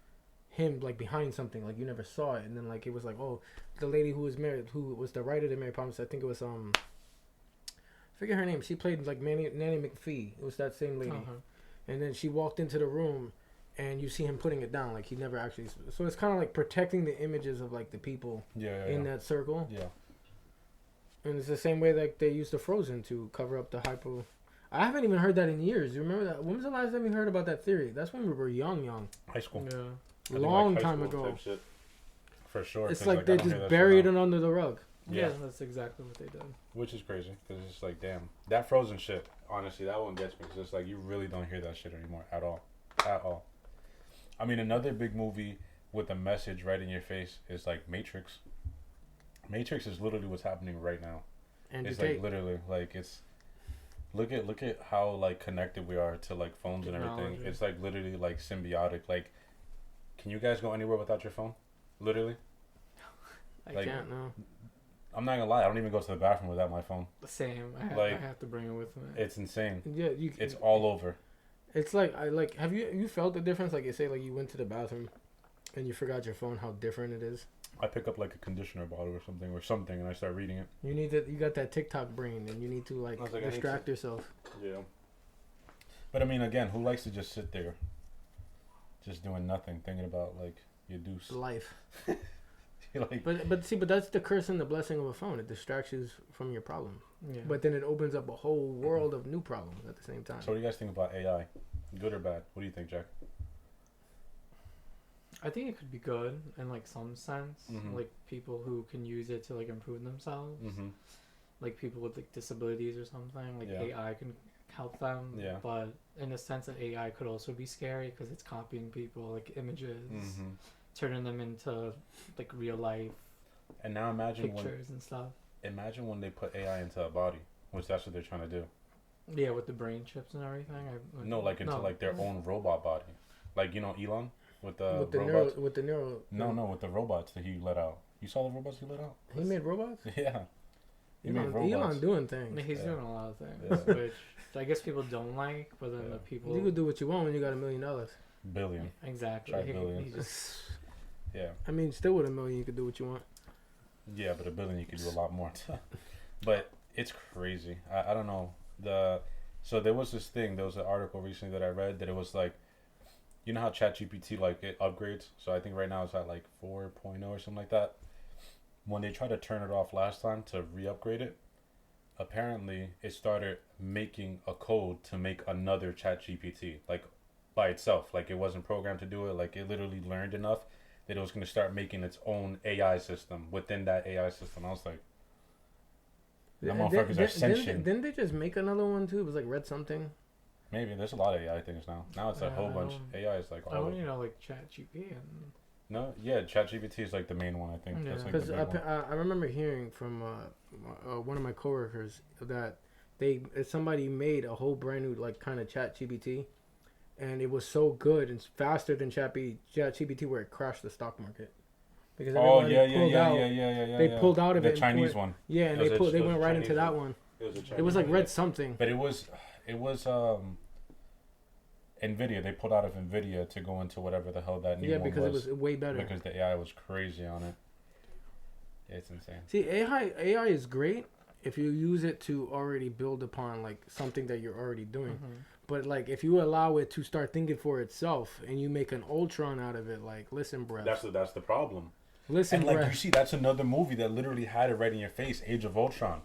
him like behind something, like you never saw it. And then like it was like, oh, the lady who was married, who was the writer of Mary Poppins, I think it was I forget her name. She played like Nanny McPhee. It was that same lady. And then she walked into the room, and you see him putting it down. Like he never actually. So it's kind of like protecting the images of like the people in that circle. Yeah. And it's the same way like they used the Frozen to cover up the hypo. I haven't even heard that in years. You remember that? When was the last time you heard about that theory? That's when we were young. High school. Yeah. Long time ago. for sure. It's 'cause, like I they don't hear just that shit buried now. it under the rug. Yeah, that's exactly what they did. Which is crazy, because it's like, damn, that Frozen shit, honestly, that one gets me, because it's like, you really don't hear that shit anymore, at all. At all. I mean, another big movie with a message right in your face is, like, Matrix. Matrix is literally what's happening right now. And It's, like, literally, like, it's, look at how, like, connected we are to, like, phones and everything. Technology. It's, like, literally, like, symbiotic. Like, can you guys go anywhere without your phone? Literally? I like- can't know. I'm not gonna lie, I don't even go to the bathroom without my phone. Same. I Like, have to bring it with me. It's insane. Yeah, you. It's all over. It's like I like. Have you felt the difference? Like you say, like you went to the bathroom, and you forgot your phone. How different it is. I pick up like a conditioner bottle or something, and I start reading it. You need to. You got that TikTok brain, and you need to like I was like, I need distract yourself. Yeah. But I mean, again, who likes to just sit there, just doing nothing, thinking about like your deuce? Life. Like, But see, but that's the curse and the blessing of a phone. It distracts you from your problem. Yeah. But then it opens up a whole world of new problems at the same time. so what do you guys think about AI? Good or bad? What do you think, Jack? I think it could be good in like some sense. Mhm. Like people who can use it to like improve themselves. Mm-hmm. Like people with like disabilities or something. Like Yeah. AI can help them. Yeah. But in the sense that AI could also be scary because it's copying people like images, Mm-hmm. turning them into like real life And now imagine pictures and stuff. when they put AI into a body, which that's what they're trying to do. Yeah, with the brain chips and everything. No, like into like their own robot body, like Elon with the with the robots. with the neural. No, with the robots that he let out. You saw the robots he let out? He made robots. Yeah. He made Elon, robots. Elon doing I things. mean, he's Yeah. doing a lot of things, Yeah. which I guess people don't like, but then Yeah. the people You could do what you want when you got $1 million. Billion. exactly. Try He billions. just Yeah. I mean, still with $1 million, you could do what you want. Yeah, but $1 billion you could do a lot more. But it's crazy. I don't know. So there was this thing. There was an article recently that I read that it was like, you know how ChatGPT like it upgrades. So I think right now it's at like 4.0 or something like that. When they tried to turn it off last time to re-upgrade it, apparently it started making a code to make another ChatGPT like by itself. Like it wasn't programmed to do it. Like it literally learned enough that it was going to start making its own AI system within that AI system. I was like, that motherfuckers are sentient. Didn't they just make another one too? It was like Red something. Maybe there's a lot of AI things now. Now it's a Yeah, whole I bunch. don't- AI is like I all don't over. know like ChatGPT and No, yeah, ChatGPT is like the main one. I think Yeah. that's like the Because big one. I remember hearing from one of my coworkers that somebody made a whole brand new like kind of ChatGPT, and it was so good and faster than ChatGPT where it crashed the stock market. Because Oh everybody yeah, pulled out. They yeah. pulled out of the it. and Chinese put- one. Yeah, and It was they a went right into Chinese that one. one. It It was like yeah. Red something. But it was Nvidia. They pulled out of Nvidia to go into whatever the hell that new Yeah, one because it was way better. because the AI was crazy on it. It's insane. See, AI is great if you use it to already build upon like something that you're already doing. Mhm. But like if you allow it to start thinking for itself and you make an Ultron out of it, like listen, bruh. That's the problem. Listen, And like bruh. you see, that's another movie that literally had it right in your face. Age of Ultron.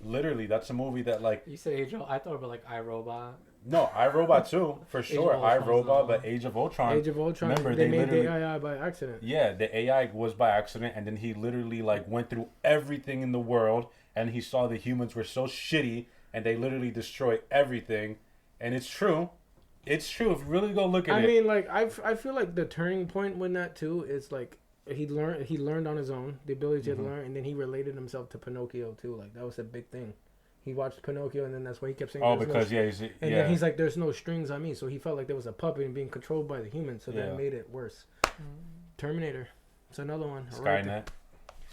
Literally, that's a movie that like You said Age of, I thought about like iRobot. no, iRobot too for sure. of Ultron's iRobot, another but one. Age of Ultron. Age of Ultron. Remember, they they made the literally- AI by accident. Yeah, the AI was by accident, and then he literally like went through everything in the world, and he saw the humans were so shitty, and they literally destroyed everything. And it's true. It's true. If you really go look at I it. mean, like I feel like the turning point with that too is like he learned on his own the ability to learn, and then he related himself to Pinocchio too. Like that was a big thing. He watched Pinocchio, and then that's why he kept saying. Oh, "There's no because yeah, he's And yeah. then he's like, "There's no strings on me," so he felt like there was a puppet and being controlled by the humans, so Yeah. that made it worse. Terminator, it's another one. I wrote Skynet. that.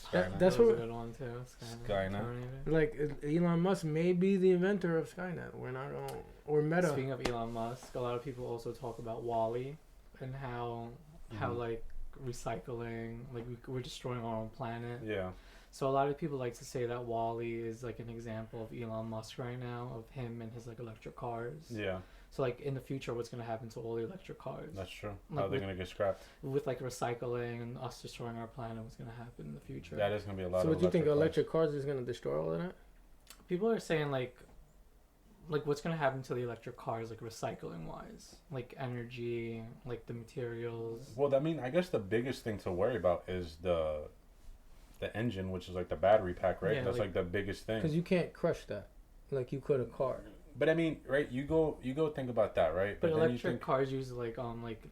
Skynet. That's That was what- a good one too. Skynet. Terminator. Like Elon Musk may be the inventor of Skynet. We're not going or Meta. Speaking of Elon Musk, a lot of people also talk about Wall-E and how Mhm. like recycling, like we're destroying our own planet. Yeah. So a lot of people like to say that Wall-E is like an example of Elon Musk right now, of him and his like electric cars. Yeah. So like in the future, what's gonna happen to all the electric cars? That's true. Like How they're with- gonna get scrapped? With like recycling and us destroying our planet, what's gonna happen in the future? That is gonna be a lot. So of what do you think cars. electric cars is going to destroy all of that? People are saying like like what's gonna happen to the electric cars, like recycling wise, like energy, like the materials. Well, I mean, I guess the biggest thing to worry about is the engine, which is like the battery pack, right? Yeah, That's like- like the biggest thing. Because you can't crush that like you could a car. But I mean, right? You go think about that, right? But then you electric think, cars use like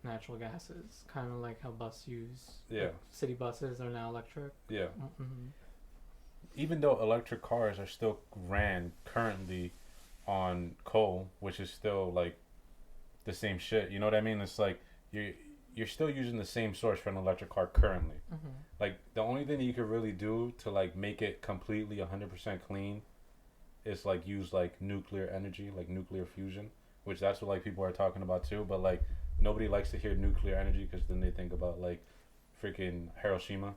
natural gases, kind of like how bus use. Yeah. Like, city buses are now electric. yeah. Mm-hmm. Even though electric cars are still ran currently on coal, which is still like the same shit. You know what I mean? It's like you're still using the same source for an electric car currently. Mm-hmm. Like the only thing that you could really do to like make it completely 100% clean is like use like nuclear energy, like nuclear fusion, which that's what like people are talking about too. But like nobody likes to hear nuclear energy because then they think about like freaking Hiroshima,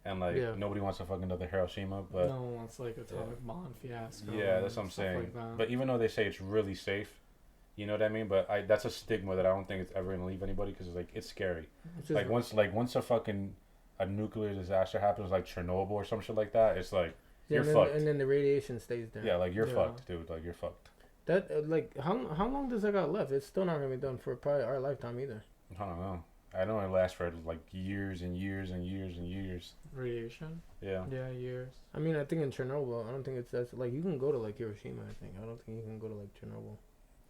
and like Yeah. nobody wants to fucking another Hiroshima. But No one wants like atomic bomb fiasco. yeah, that's what and I'm stuff saying. like that. But even though they say it's really safe, you know what I mean. But that's a stigma that I don't think it's ever gonna leave anybody because like it's scary. It's just, Once a nuclear disaster happens, like Chernobyl or some shit like that, it's like yeah, you're and fucked. then the radiation stays there. yeah, like you're Yeah. fucked, dude. Like you're fucked. That like how long does that got left? It's still not gonna be done for probably our lifetime either. I don't know. I know it lasts for like years and years and years and years. Radiation. Yeah. Yeah, years. I mean, I think in Chernobyl, I don't think that's like you can go to like Hiroshima. I think I don't think you can go to like Chernobyl.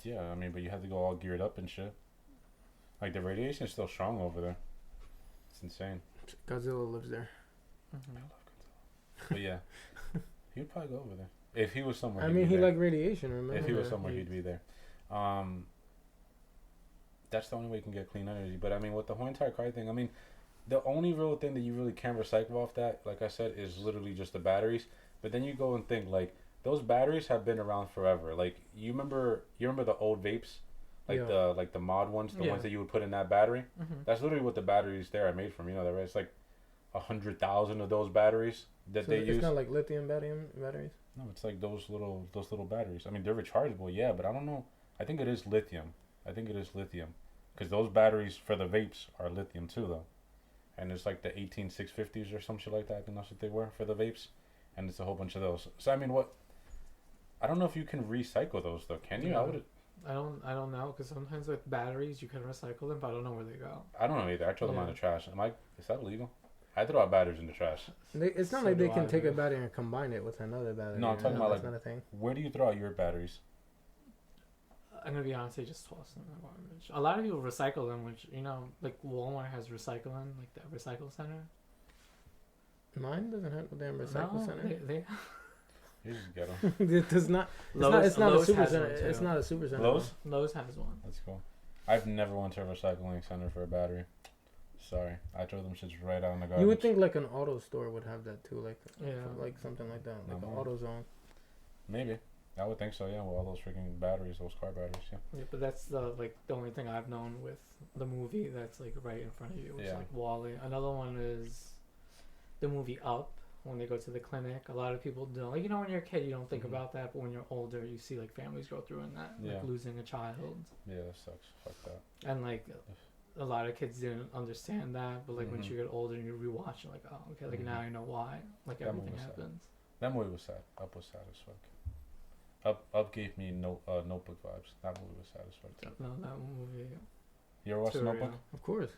Yeah, I mean, but you have to go all geared up and shit. Like the radiation is still strong over there. It's insane. Godzilla lives there. Mm-hmm. But yeah, he'd probably go over there if he was somewhere. I he'd mean, be he there. liked radiation. Remember? If he was Yeah, somewhere, he- he'd be there. That's the only way you can get clean energy. But I mean, with the whole entire car thing, I mean, the only real thing that you really can recycle off that, like I said, is literally just the batteries. But then you go and think like those batteries have been around forever. Like you remember the old vapes, like Yeah. the mod ones, the Yeah. ones that you would put in that battery. Mm-hmm. That's literally what the batteries there are made from. You know that, right? It's like 100,000 of those batteries that So they it's use. not like lithium batteries. No, it's like those little batteries. I mean, they're rechargeable, yeah, but I don't know. I think it is lithium. Because those batteries for the vapes are lithium too, though. And it's like the 18650s or some shit like that. I think that's what they were for the vapes, and it's a whole bunch of those. So I mean, I don't know if you can recycle those though. Can you? No. I don't know, because sometimes with batteries you can recycle them, but I don't know where they go. I don't know either. I throw them out in Yeah. the trash. Is that illegal? I throw out batteries in the trash. It's not So like they do can I, take a dude. battery and combine it with another battery. No, I'm talking about, that's like- not a thing. Where do you throw out your batteries? I'm gonna be honest, they just toss them in the garbage. A lot of people recycle them, which like Walmart has recycling, like that recycle center. Mine doesn't have a damn recycle No, center. They You just get them. It does not. It's not a super center. It's not a super center. Lowe's? Lowe's has one. That's cool. I've never went to a recycling center for a battery. Sorry, I throw them shits right out in the garbage. You would think like an auto store would have that too, Yeah. like something like that, like No, an no. auto zone. Maybe. I would think so, yeah, with all those freaking batteries, those car batteries, yeah. Yeah, but that's the only thing I've known with the movie that's like right in front of you. It's Yeah. like Wally. Another one is the movie Up. When they go to the clinic, a lot of people don't. Like, when you're a kid, you don't think Mhm. about that, but when you're older, you see like families go through in that, Yeah. like losing a child, Yeah, that sucks. Fuck that. and like a lot of kids didn't understand that. But like once Mhm. you get older and you rewatch, you're like, oh, okay, like Mhm. now I know why. Like That everything movie was sad. happens. That movie was sad. Up was sad as fuck. Up gave me Notebook vibes. That movie was sad as fuck too. No, that movie. You ever watched too Notebook? real. Of course,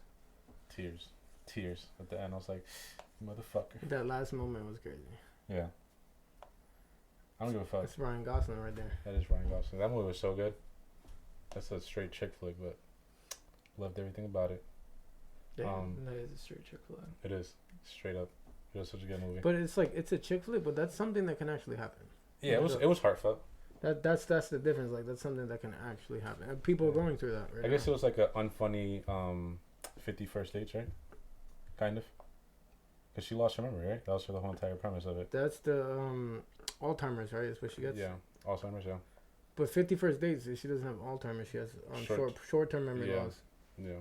Tears. At the end, I was like, motherfucker. that last moment was crazy. Yeah. I don't give a fuck. That's Ryan Gosling right there. That is Ryan Gosling. That movie was so good. That's a straight chick flick, but loved everything about it. Yeah, Um, that is a straight chick flick. It is. Straight up. It was such a good movie. But it's like it's a chick flick, but that's something that can actually happen. Yeah, it was heartfelt. That's the difference. Like that's something that can actually happen. And people are going through that right I guess now. it was like a unfunny 51st Dates, right? Kind of. Because she lost her memory, right? That was for the whole entire premise of it. That's the Alzheimer's, right? Is what she gets. Yeah. Alzheimer's, yeah. But 51st Dates, she doesn't have Alzheimer's. She has short-term memory Yeah. loss. Yeah.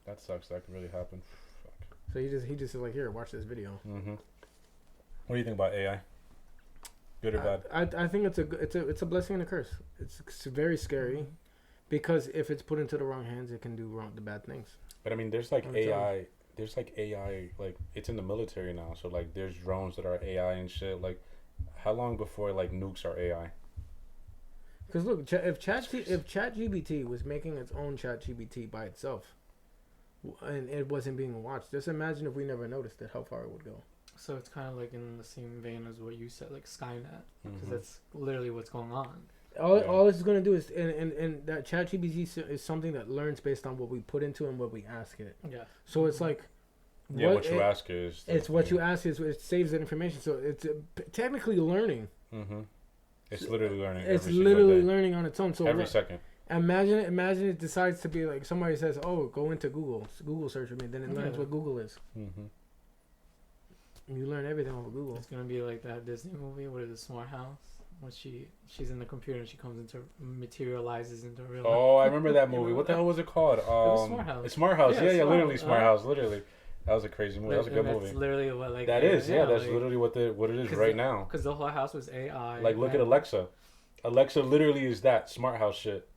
That sucks. That could really happen. Fuck. So he just is like, here, watch this video. Mm-hmm. What do you think about AI? Good or bad? I think it's a blessing and a curse. It's very scary Mhm. because if it's put into the wrong hands, it can do the bad things. But I mean, there's like On its own. AI. There's like AI, like it's in the military now. So like, there's drones that are AI and shit. Like, how long before like nukes are AI? Because look, if ChatGPT was making its own ChatGPT by itself, and it wasn't being watched, just imagine if we never noticed it, how far it would go. So it's kind of like in the same vein as what you said, like Skynet, because Mhm. that's literally what's going on. All it's going to do is, and that ChatGPT is something that learns based on what we put into it and what we ask it. Yeah. So it's like, What you ask is. It's what you ask is it saves that information. So it's technically learning. Mm-hmm. It's literally learning. It's every literally day. learning on its own. So Every second. Imagine it decides to be like somebody says, "Oh, go into Google search with me." Then it learns what Google is. Mm-hmm. You learn everything over Google. It's gonna be like that Disney movie. What is it, Smart House? When she's in the computer and she comes into materializes into real. Oh, I remember that movie. What the hell was it called? It was Smart House. It's Smart House. Yeah, literally Smart Uh-huh. House. Literally, that was a crazy movie. That was a good movie. That's literally what like. That is, yeah. That's like, literally what it is right now. Because the whole house was AI. Like, look at Alexa. Alexa literally is that Smart House shit.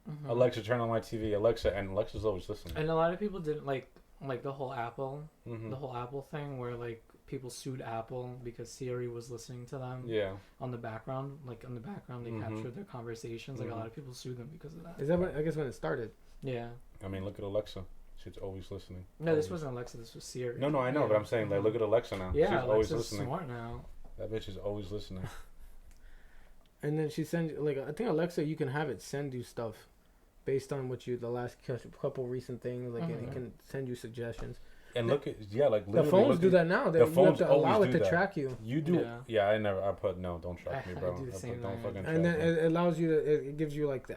Mhm. Alexa, turn on my TV. Alexa, and Alexa's always listening. And a lot of people didn't like the whole Apple, Mm-hmm. the whole Apple thing where like people sued Apple because Siri was listening to them. Yeah. On the background, they Mhm. captured their conversations. Like a Mhm. lot of people sued them because of that. Is that I guess when it started? Yeah. I mean, look at Alexa. She's always listening. No, this Always. wasn't Alexa. This was Siri. No, I know, Yeah. but I'm saying, like, look at Alexa now. Yeah, She's always Alexa's listening. smart now. That bitch is always listening. And then she sends like I think Alexa, you can have it send you stuff based on what the last couple recent things. Like it Mhm. can send you suggestions. And look at like The literally phones look do at- that now. the You have phones to allow always it do to that. track you. You do. Yeah. Yeah, I put no. Don't track me, I bro. do the Put, same don't thing. fucking track And then me. it allows you to. It gives you like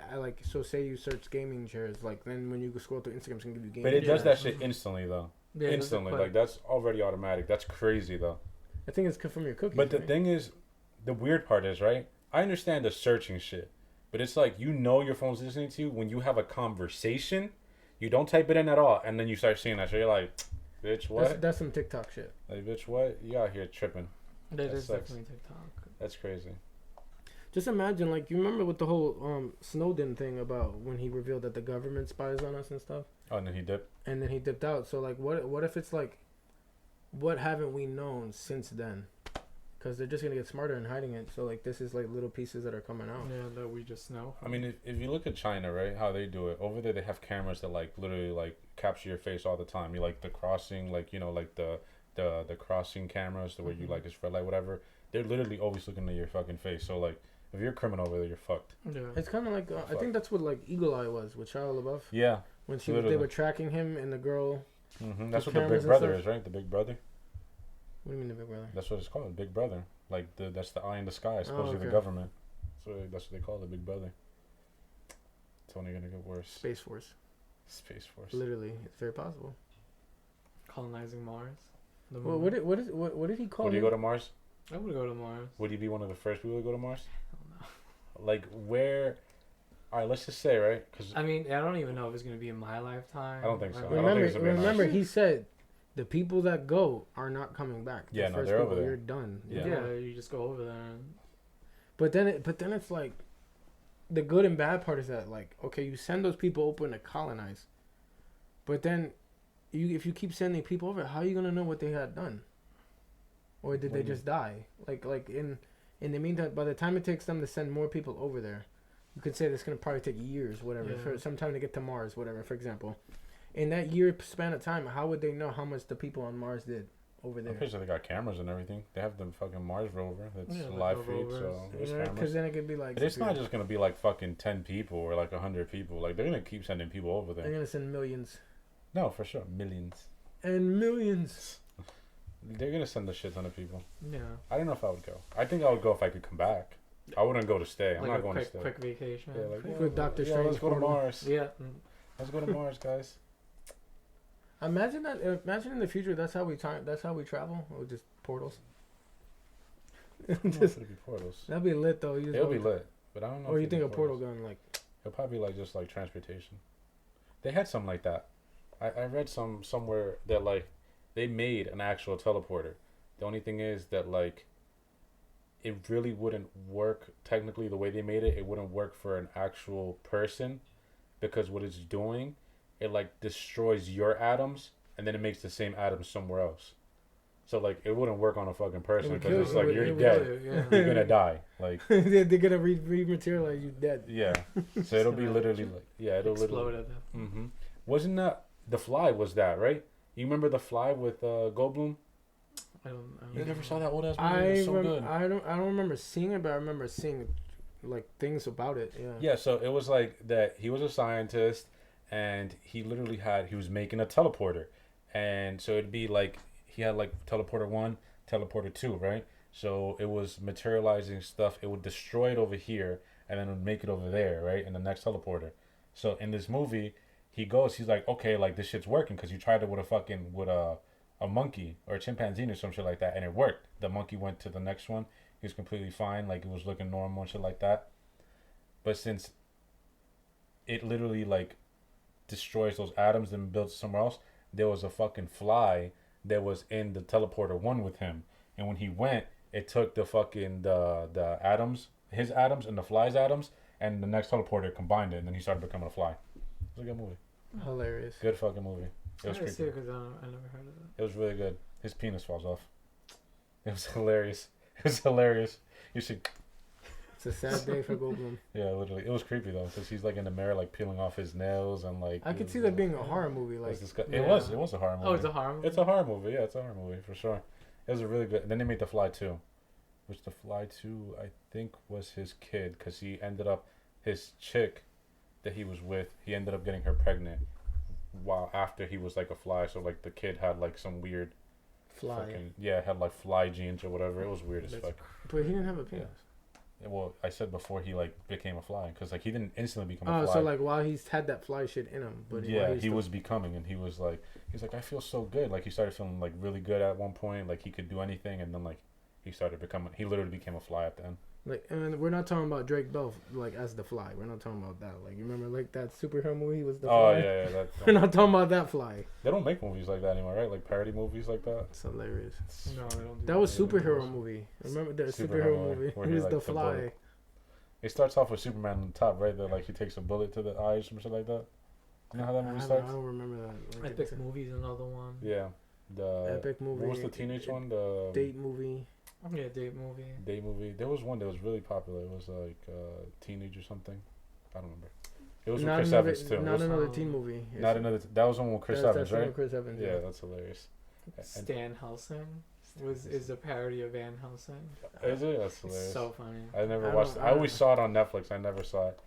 so say you search gaming chairs. Like then when you go scroll through Instagram, it's gonna give you gaming. But it does Yeah. that shit instantly though. Yeah, it does it Instantly, quick. like that's already automatic. That's crazy though. I think it's from your cookies. But the right? thing is, the weird part is, right? I understand the searching shit, but it's like your phone's listening to you when you have a conversation. You don't type it in at all, and then you start seeing that shit. You're like, bitch, what? That's some TikTok shit. Like, bitch, what? You out here tripping? That That is sucks. definitely TikTok. That's crazy. Just imagine, like, you remember with the whole Snowden thing about when he revealed that the government spies on us and stuff, Oh, and then he dipped. and then he dipped out. So like, what if it's like, what haven't we known since then? Because they're just gonna get smarter in hiding it. So like, this is like little pieces that are coming out. Yeah, that we just know. I mean, if you look at China, right, how they do it over there, they have cameras that like literally like capture your face all the time. You like the crossing, like like the crossing cameras, the way you like it's red light, whatever. They're literally always looking at your fucking face. So like, if you're a criminal over there, you're fucked. Yeah. It's kind of like I think that's what like Eagle Eye was with Shia LaBeouf Yeah. when they literally. were tracking him and the girl. That's what the cameras Big and Brother stuff. is, right? The Big Brother. What do you mean the Big Brother? That's what it's called, Big Brother. Like that's the eye in the sky, supposedly okay. the government. So that's what they call it, Big Brother. It's only gonna get worse. Space Force. Space Force. Literally, it's very possible. Colonizing Mars. The Well, moon. what did he call Would you him? go to Mars? I would go to Mars. Would you be one of the first people to go to Mars? I don't know. Like where? All right, let's just say right, because I mean, I don't even know if it's gonna be in my lifetime. I don't think so. I don't Remember, think it's gonna be remember, nice. he said the people that go are not coming back. Yeah, the no, first they're people, over there. You're done. Yeah. Yeah. You just go over there. And, But then it's like the good and bad part is that like okay, you send those people open to colonize, but then if you keep sending people over, how are you gonna know what they had done? Or did they just die? Like in the meantime, by the time it takes them to send more people over there, you could say it's gonna probably take years, whatever, Yeah. for some time to get to Mars, whatever. For example, in that year span of time, how would they know how much the people on Mars did over I'm there? pretty sure they got cameras and everything. They have the fucking Mars rover that's Yeah, like live the feed, so rovers. there's Because cameras. then it could be like. But it's not just gonna be like fucking 10 people or like 100 people. Like they're gonna keep sending people over They're there. gonna send millions No, for sure, millions. and millions. They're gonna send a shit ton of people. yeah. I don't know if I would go. I think I would go if I could come back. I wouldn't go to stay. I'm Like not a going quick, to stay. quick vacation. Yeah, like, With Dr. let's Strange go to portal. Mars. Yeah. Let's go to Mars, guys. Imagine that. Imagine in the future. That's how we travel. Or just portals. Just, it'll be portals. That'd be lit though. It'll be lit, but I don't know. Or if you it'll think be a portal portals. gun like? It'll probably be like just like transportation. They had something like that. I read somewhere that like they made an actual teleporter. The only thing is that like it really wouldn't work technically the way they made it. It wouldn't work for an actual person because what it's doing, it like destroys your atoms and then it makes the same atoms somewhere else. So like it wouldn't work on a fucking person would because kill it's you. like It you're would dead. kill you, yeah. You're gonna die. Like They're gonna rematerialize you dead. yeah. So it'll be gonna literally like it'll Explode literally. at that. Mm-hmm. Wasn't that The Fly? Was that right? You remember The Fly with Goldblum? I don't You never know. saw that old ass movie? It was so good. I don't remember seeing it, but I remember seeing like things about it. Yeah. Yeah, so it was like that he was a scientist and he was making a teleporter. And so it'd be like he had like teleporter 1, teleporter 2, right? So it was materializing stuff. It would destroy it over here and then it would make it over there, right? In the next teleporter. So in this movie, he's like, okay, like this shit's working because you tried it with a monkey or a chimpanzee or some shit like that and it worked. The monkey went to the next one. He was completely fine, like it was looking normal and shit like that. But since it literally like destroys those atoms and builds somewhere else, there was a fucking fly that was in the teleporter 1 with him. And when he went, it took the fucking the atoms, his atoms and the fly's atoms, and the next teleporter combined it, and then he started becoming a fly. It was a good movie. Hilarious. Good fucking movie. It was I see creepy. it because I never heard of it. It was really good. His penis falls off. It was hilarious. It was hilarious. You should. It's a sad day for Goldblum. Yeah, literally. It was creepy though, because he's like in the mirror, like peeling off his nails and like. I could see that being a horror movie. Like, It was. It was a horror movie. Oh, it's a horror movie? It's a horror movie. Yeah, it's a horror movie for sure. It was a really good. And then they made The Fly 2, which The Fly 2 I think was his kid, because he ended up his chick that he was with. He ended up getting her pregnant while after he was like a fly. So like the kid had like some weird. fly. Had like fly genes or whatever. It was weird as fuck. But he didn't have a penis. Yeah, well, I said before he like became a fly because like he didn't instantly become a Oh, fly. so like while he's had that fly shit in him, but yeah, he was becoming, and he's like I feel so good. Like he started feeling like really good at one point. Like he could do anything, and then like he literally became a fly at the end. like, and we're not talking about Drake Bell like as the Fly. We're not talking about that. Like, you remember like that superhero movie was the Oh Fly? yeah. We're not talking about that Fly. They don't make movies like that anymore, right? Like parody movies like that. It's hilarious. No, they don't do That was Yeah, superhero movie. Remember the superhero movie? where It he, was like, the the Fly. bullet. It starts off with Superman on the top, right? That like he takes a bullet to the eyes or something like that. You know how that movie I starts? don't remember that. Like, Epic Movie's another one. Yeah. The Epic movie. What was the teenage one? The Date movie. Yeah, date movie. Date movie. There was one that was really popular. It was like teenage or something. I don't remember. It was with Chris Evans too. Not another teen movie. Not another. That was one with Chris Evans, that's the one right? with Chris Evans. Yeah, that's hilarious. Stan Helsing is a parody of Van Helsing. Is it? That's hilarious. It's so funny. I never I watched. don't- I always saw it on Netflix. I never saw it.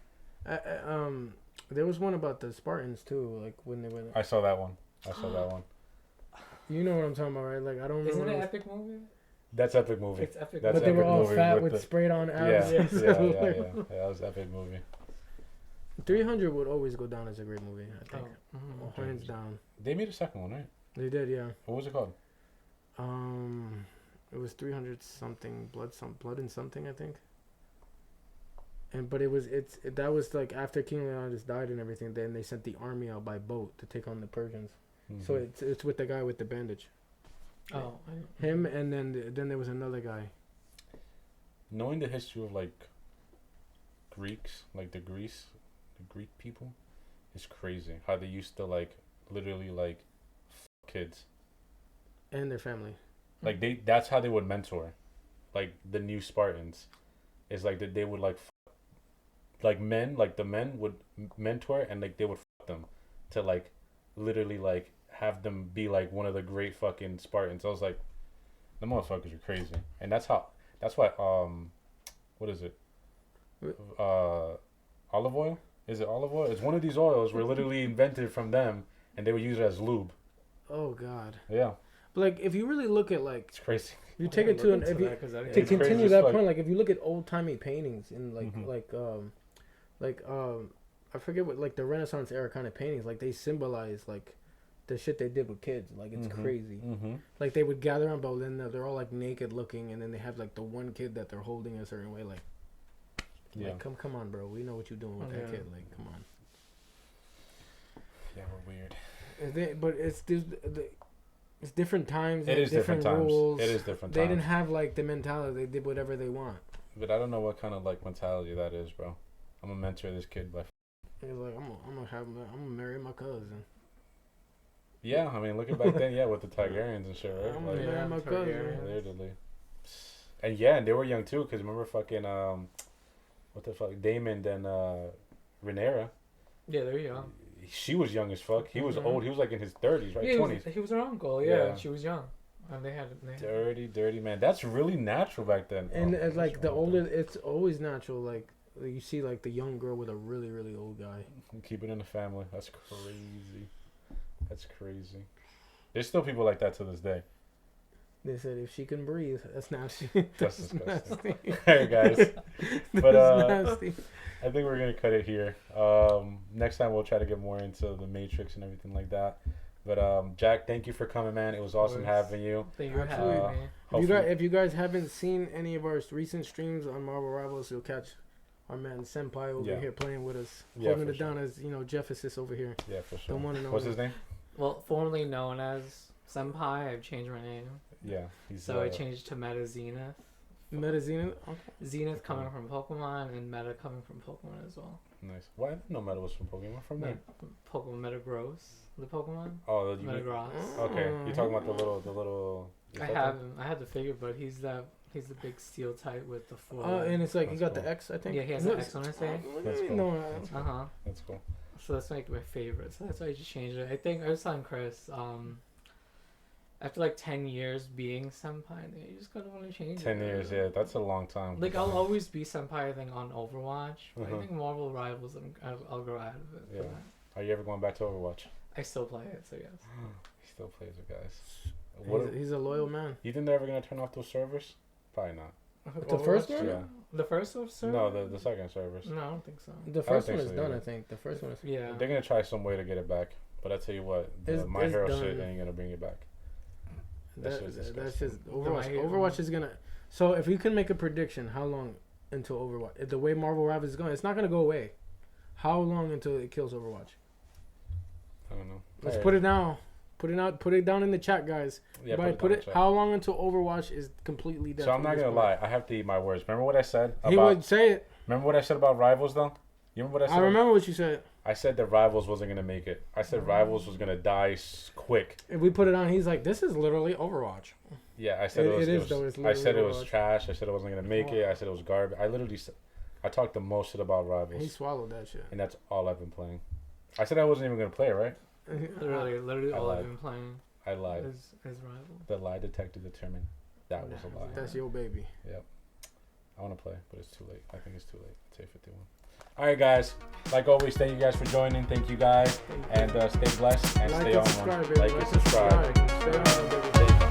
There was one about the Spartans too, like when they went. I saw that one. I saw that one. You know what I'm talking about, right? Like I don't remember. Isn't when it it was- Epic Movie? That's epic movie. It's Epic. That's but they were Epic all movie fat with with the- sprayed on abs. Yeah, So, yeah. like, Yeah, that was epic movie. 300 would always go down as a great movie. I think, Oh, hands down. They made a second one, right? They did, yeah. What was it called? It was 300 something blood and something, I think. But that was like after King Leonidas died and everything. Then they sent the army out by boat to take on the Persians. So it's with the guy with the bandage. Oh, Him and then there was another guy. Knowing the history of like Greeks, like the Greek people, is crazy. How they used to like literally like kids. And their family. Like that's how they would mentor, like the new Spartans, is like that they would like men, like the men would mentor and like they would them to like literally like have them be like one of the great fucking Spartans. I was like, the motherfuckers are crazy, and that's why what is it? Olive oil? Is it olive oil? It's one of these oils were literally invented from them, and they would use it as lube. Oh God. Yeah, But like, if you really look at like, it's crazy. you take it to an if you, to it's crazy continue as that fuck. point, like if you look at old timey paintings in Mhm. I forget what like the Renaissance era kind of paintings, like they symbolize like the shit they did with kids. Like it's crazy. Mm-hmm. Like they would gather around, but then they're all like naked looking, and then they have like the one kid that they're holding a certain way. Like, Yeah. like come on, bro. We know what you're doing with that Yeah. kid. Like, come on. Yeah, we're weird. But it's it's different times. It and is different times. rules. It is different They times. didn't have like the mentality. They did whatever they want. But I don't know what kind of like mentality that is, bro. I'm gonna mentor this kid by. He's like, I'm gonna marry my cousin. Yeah, I mean, looking back then, yeah, with the Targaryens and shit, right? Oh, Like, yeah, my cousin. Targaryens. literally. And yeah, and they were young too, because remember fucking what the fuck, Daemon and Rhaenyra. Yeah, there you go. She was young as fuck. He was Mhm. old. He was like in his 30s, right? Yeah, 20s. he was her uncle. Yeah, Yeah. she was young, and they had. Dirty man. That's really natural back then. And Oh, like what's the wrong with older, it's always natural. Like you see, like the young girl with a really, really old guy. them? Keep it in the family. That's crazy. That's crazy. There's still people like that to this day. They said if she can breathe, that's nasty. That's That's disgusting. nasty. Alright, guys. That's But nasty. I think we're gonna cut it here. Next time we'll try to get more into the Matrix and everything like that. But Jack, thank you for coming, man. It was awesome having you. Thank you for Absolutely. having me. Hopefully- If you guys haven't seen any of our recent streams on Marvel Rivals, you'll catch our man Senpai over Yeah. here playing with us, Yeah, holding for it down as Jeff Assist over here. Yeah, for sure. The one and What's only. his name? Well, formerly known as Senpai, I've changed my name. Yeah, he's So I changed to Meta Zenith. Metazina. Okay. Zenith coming from Pokemon and Meta coming from Pokemon as well. nice. Why I didn't know Meta was from Pokemon? From there. Pokemon Metagross, the Pokemon. Oh, you mean, Metagross. okay. You're talking about the little. I have him. I had the figure, but he's the big steel type with the four. And it's like he That's got cool. the X, I think. Yeah, he has No, an X on his face. That's cool. No, Uh huh. That's cool. So that's like my favorite. So that's why I just changed it. I think I was telling Chris, after like 10 years being senpai, you just gotta want to change 10 it. years, yeah, that's a long time. Like I'll always be senpai, I think, on Overwatch. But Uh-huh. I think Marvel Rivals, I'll grow out of it. Yeah. For that. Are you ever going back to Overwatch? I still play it, so yes. He still plays it, guys. What? he's a loyal man. You think they're ever gonna turn off those servers? Probably not. The first Overwatch? one? Yeah. The first one, sir? No, the second servers. No, I don't think so. The first think one is so, done, yeah. I think. The first one is. Yeah. They're gonna try some way to get it back, but I tell you what, the It's- My it's Hero done. shit ain't gonna bring it back. That shit's That's disgusting. just Overwatch. My Hero. Overwatch is gonna. So if you can make a prediction, how long until Overwatch? The way Marvel Rivals is going, it's not gonna go away. How long until it kills Overwatch? I don't know. Let's Hey, put it down. Put it out. Put it down in the chat, guys. Yeah, But put it. How long until Overwatch is completely dead? So I'm from not this gonna point? lie. I have to eat my words. Remember what I said He about? would say it. Remember what I said about Rivals though? You remember what I I said? remember what you said. I said that Rivals wasn't gonna make it. I said Rivals was gonna die quick. If we put it on, he's like, "This is literally Overwatch." Yeah, I said It it is, was. though, it's I said it was literally Overwatch. trash. I said it wasn't gonna make it. I said it was garbage. I literally said, I talked the most shit about He Rivals, swallowed that shit. and that's all I've been playing. I said I wasn't even gonna play it, right? Literally I all lied. I've been playing I lied. is Rival. The lie detector determined that was a lie. That's your baby. I want to play, but it's too late. I think it's too late. It's 8:51. All right, guys. Like always, thank you guys for joining. Thank you guys, and stay blessed and Like stay and on subscribe, one. baby. Like and subscribe. Stay on, baby. Stay